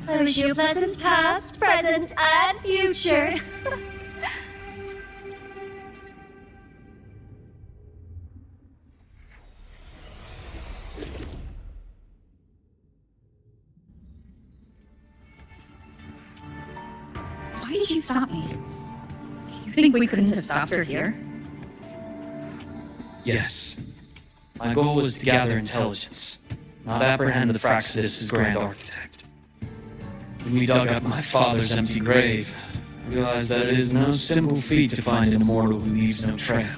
I wish you a pleasant past, present, and future. Why did you stop me? You think we couldn't have stopped her here? Yes. My goal was to gather intelligence, not apprehend the Msicß' grand architect. When we dug up my father's empty grave, I realized that it is no simple feat to find an immortal who leaves no trail.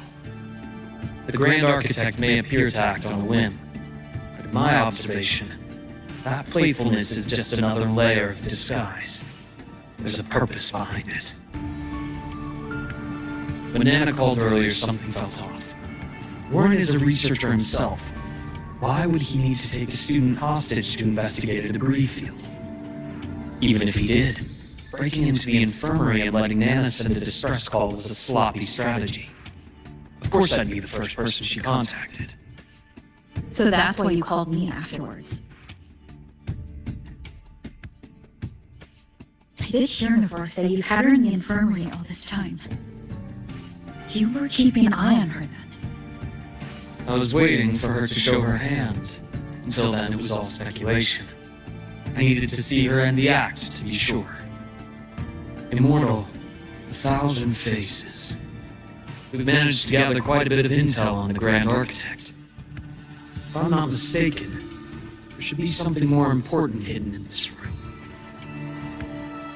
The grand architect may appear to act on a whim, but in my observation, that playfulness is just another layer of disguise. There's a purpose behind it. When Nana called earlier, something felt off. Warren is a researcher himself. Why would he need to take a student hostage to investigate a debris field? Even if he did, breaking into the infirmary and letting Nana send a distress call was a sloppy strategy. Of course I'd be the first person she contacted. So that's why you called me afterwards. I did hear Navarre say you had her in the infirmary all this time. You were keeping an eye on her then. I was waiting for her to show her hand. Until then, it was all speculation. I needed to see her end the act to be sure. Immortal, 1,000 faces. We've managed to gather quite a bit of intel on the Grand Architect. If I'm not mistaken, there should be something more important hidden in this room.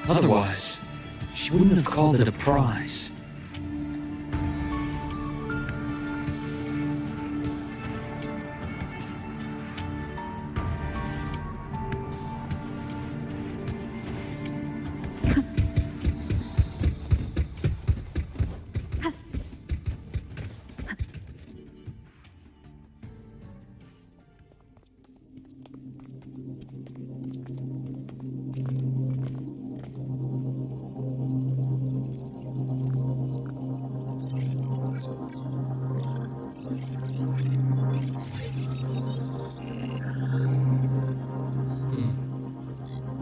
Otherwise, she wouldn't have called it a prize.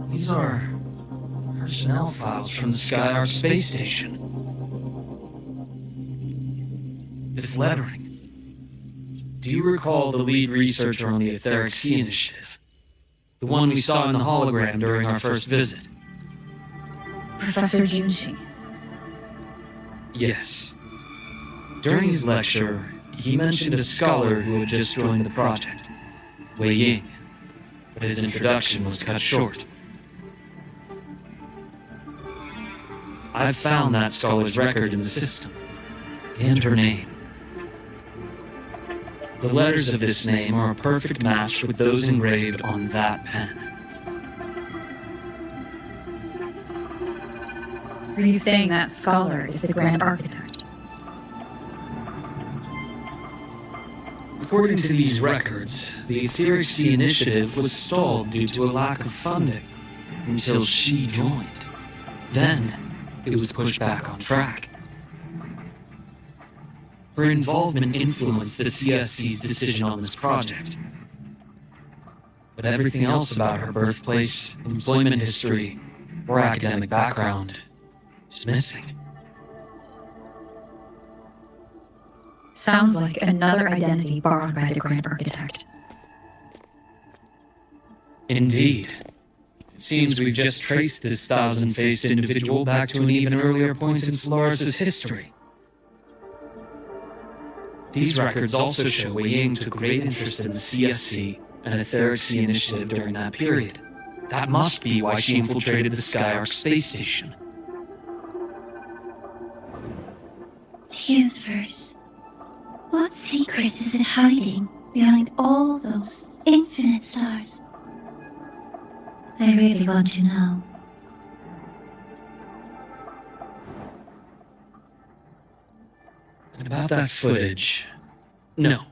These are personnel files from the SkyArk space station. This lettering. Do you recall the lead researcher on the Etheric Sea Initiative? The one we saw in the hologram during our first visit? Professor Junshi. Yes. During his lecture, he mentioned a scholar who had just joined the project, Wei Ying, but his introduction was cut short. I've found that scholar's record in the system, and her name. The letters of this name are a perfect match with those engraved on that pen. Are you saying that scholar is the Grand Architect? According to these records, the Etheric Sea Initiative was stalled due to a lack of funding until she joined. Then, it was pushed back on track. Her involvement influenced the CSC's decision on this project. But everything else about her birthplace, employment history, or academic background is missing. Sounds like another identity borrowed by the Grand Architect. Indeed. It seems we've just traced this 1,000-faced individual back to an even earlier point in Solaris' history. These records also show Wei Ying took great interest in the CSC and Etheric Sea Initiative during that period. That must be why she infiltrated the SkyArk space station. The universe. What secrets is it hiding behind all those infinite stars? I really want to know. And about that footage, no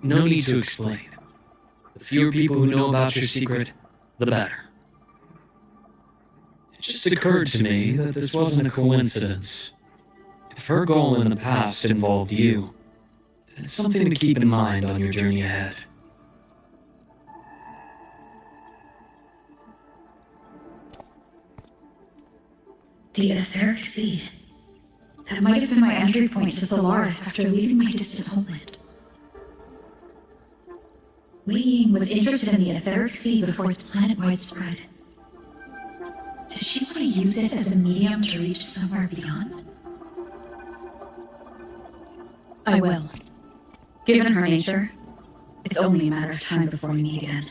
need to explain. The fewer people who know about your secret, the better. just occurred to me that this wasn't a coincidence. If her goal in the past involved you, then it's something to keep in mind on your journey ahead. The etheric sea. That might have been my entry point to Solaris after leaving my distant homeland. Wei Ying was interested in the etheric sea before its planet-wide spread. Did she want to use it as a medium to reach somewhere beyond? I will. Given her nature, it's only a matter of time before we meet again.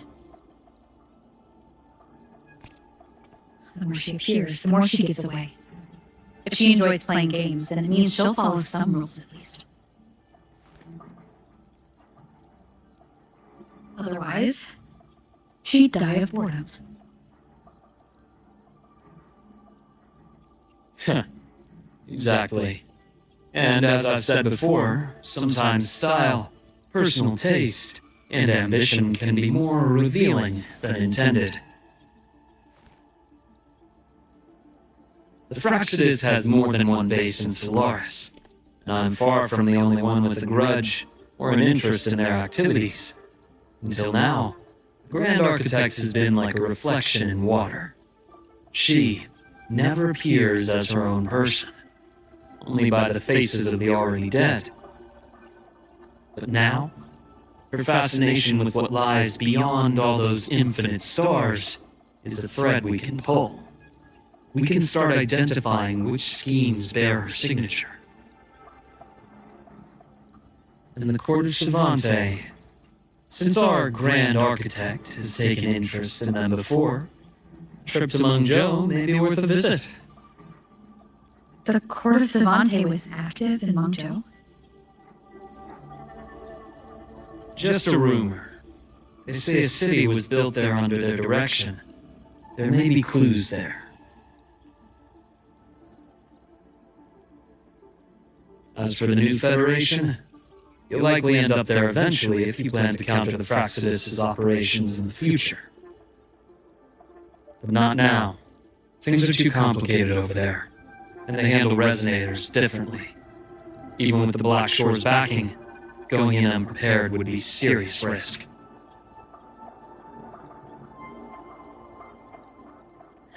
The more she appears, the more she gives away. If she enjoys playing games, then it means she'll follow some rules at least. Otherwise, she'd die of boredom. Exactly. And as I've said before, sometimes style, personal taste, and ambition can be more revealing than intended. The Wykrazia has more than one base in Solaris, and I'm far from the only one with a grudge or an interest in their activities. Until now, the Grand Architect has been like a reflection in water. She never appears as her own person, only by the faces of the already dead. But now, her fascination with what lies beyond all those infinite stars is a thread we can pull. We can start identifying which schemes bear her signature. In the court of Savante, since our Grand Architect has taken interest in them before, a trip to Mengzhou may be worth a visit. The court of Savante was active in Mengzhou? Just a rumor. They say a city was built there under their direction. There may be clues there. As for the new Federation, you'll likely end up there eventually if you plan to counter the Wykrazia' operations in the future. But not now. Things are too complicated over there, and they handle resonators differently. Even with the Black Shore's backing, going in unprepared would be serious risk.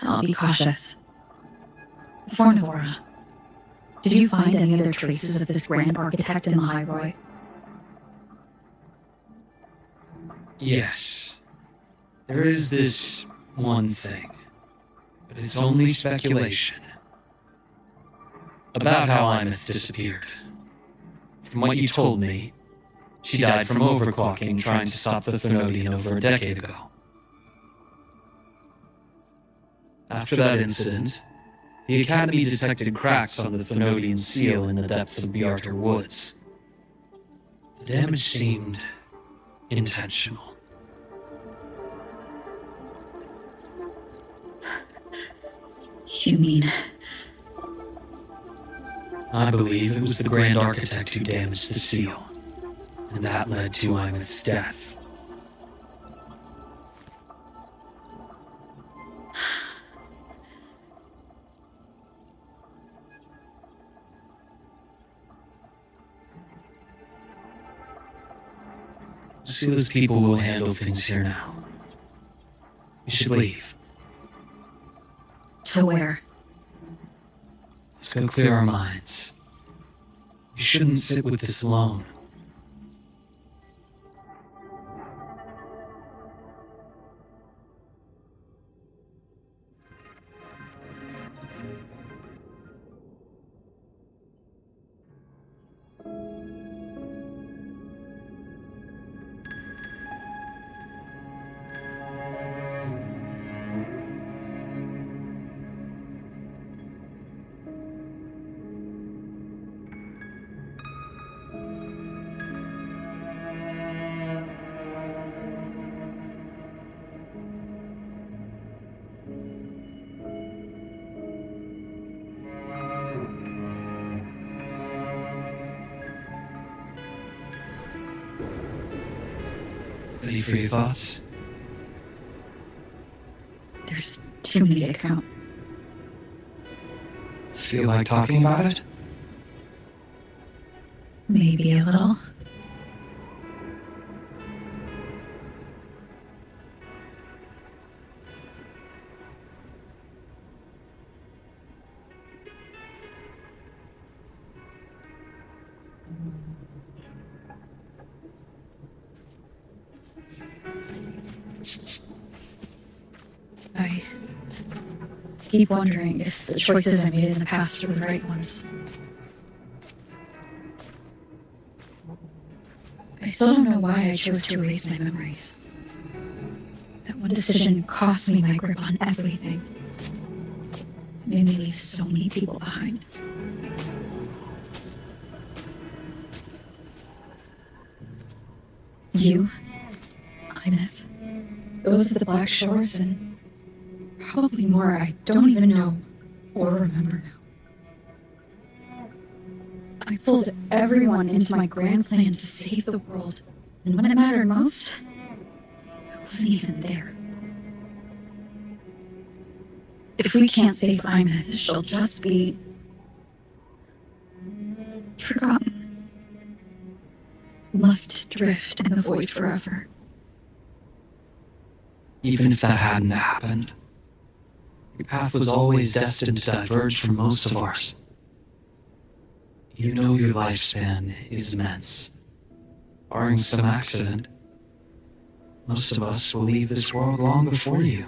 I'll be cautious. Before Navora, did you find any other traces of this Grand Architect in the Highroy? Yes. There is this one thing, but it's only speculation. About how Imeth disappeared. From what you told me, she died from overclocking trying to stop the Thenodian over a decade ago. After that incident, the Academy detected cracks on the Thenodian seal in the depths of Bjartar Woods. The damage seemed intentional. You mean... I believe it was the Grand Architect who damaged the seal, and that led to Imeth's death. See, those people will handle things here now. We should leave. To where? Let's go clear our minds. You shouldn't sit with this alone. Ready for your thoughts? There's too many to count. Feel like talking about it? Maybe a little. I keep wondering if the choices I made in the past were the right ones. I still don't know why I chose to erase my memories. That one decision cost me my grip on everything. It made me leave so many people behind. You, Imeth, those at the Black Shores, and probably more I don't even know or remember now. I pulled everyone into my grand plan to save the world, and when it mattered most, I wasn't even there. If we can't save Imeth, she'll just be forgotten, left to drift in the void forever. Even if that hadn't happened, your path was always destined to diverge from most of ours. You know your lifespan is immense. Barring some accident, most of us will leave this world long before you.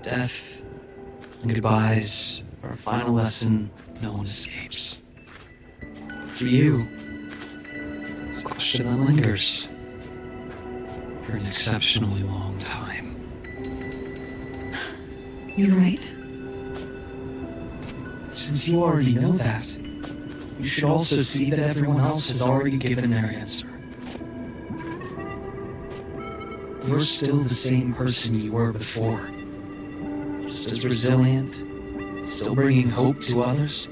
Death and goodbyes are a final lesson no one escapes. For you, it's a question that lingers for an exceptionally long time. You're right. Since you already know that, you should also see that everyone else has already given their answer. You're still the same person you were before. Just as resilient, still bringing hope to others.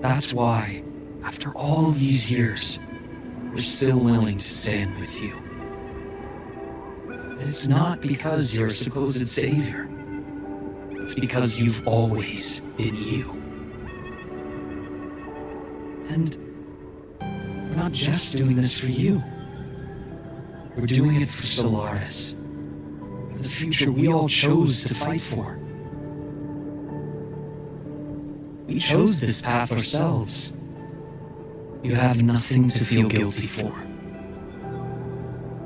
That's why, after all these years, we're still willing to stand with you. And it's not because you're a supposed savior. It's because you've always been you. And we're not just doing this for you. We're doing it for Solaris. For the future we all chose to fight for. We chose this path ourselves. You have nothing to feel guilty for.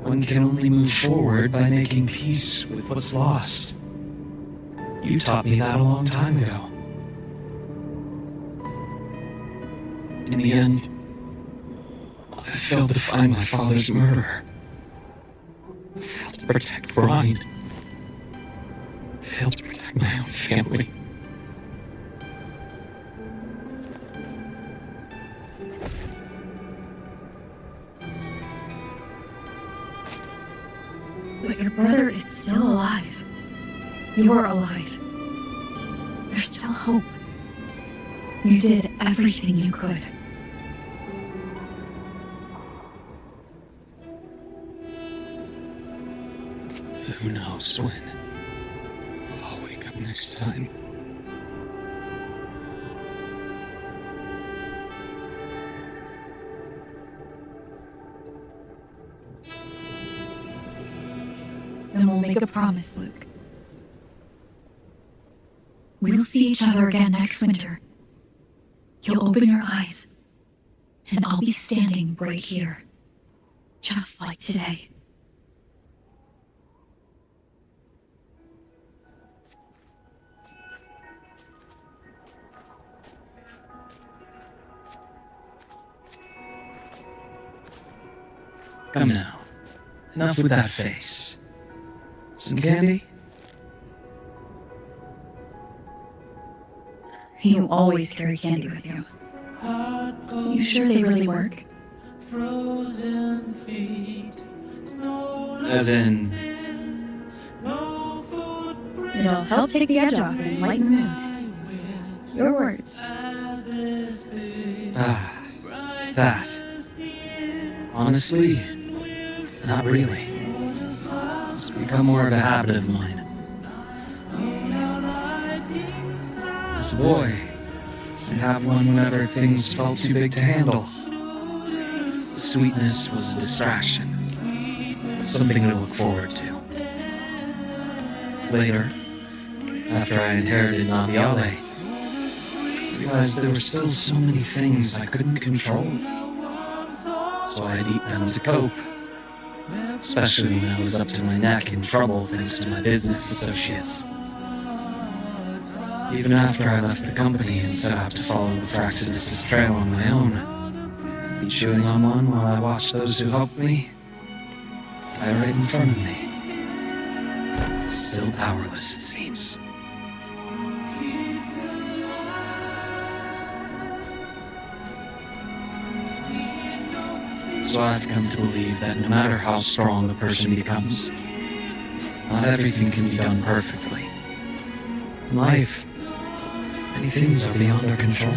One can only move forward by making peace with what's lost. You taught me that a long time ago. In the end, I failed to find my father's murderer. I failed to protect Brian. I failed to protect my own family. But your brother is still alive. You're alive. There's still hope. You did everything you could. Who knows when? I'll wake up next time. Then we'll make a promise, Luke. We'll see each other again next winter. You'll open your eyes, and I'll be standing right here, just like today. Come now. Enough with that face. Some candy? You always carry candy with you. You sure they really work? As in... It'll help take the edge off and lighten the mood. Your words. That. Honestly, not really. It's become more of a habit of mine. As a boy, I'd have one whenever things felt too big to handle. Sweetness was a distraction, something to look forward to. Later, after I inherited Naviale, I realized there were still so many things I couldn't control. So I'd eat them to cope, especially when I was up to my neck in trouble thanks to my business associates. Even after I left the company and set out to follow the Wykrazia trail on my own, I'd be chewing on one while I watched those who helped me die right in front of me. Still powerless, it seems. So I've come to believe that no matter how strong a person becomes, not everything can be done perfectly. In life, many things are beyond our control.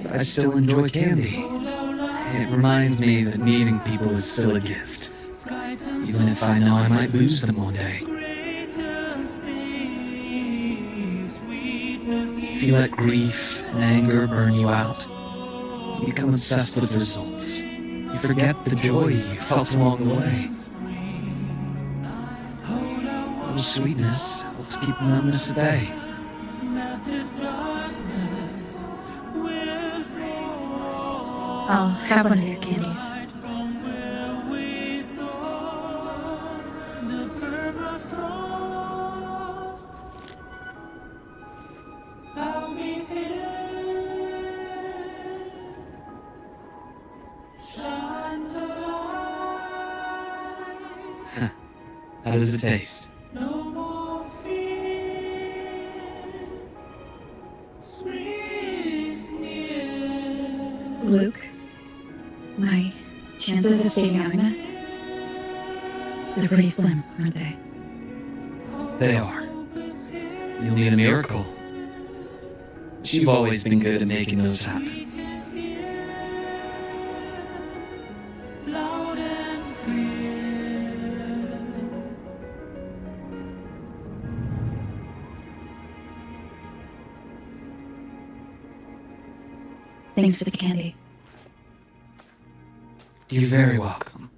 I still enjoy candy. It reminds me that meeting people is still a gift, even if I know I might lose them one day. If you let grief and anger burn you out, you become obsessed with results. You forget the joy you felt along the way. A little sweetness helps keep the numbness at bay. I'll have one of your candies. How does it taste? Luke, my chances of saving Imeth, they're pretty slim, aren't they? They are. You'll need a miracle. But you've always been good at making those happen. Thanks for the candy. You're very welcome.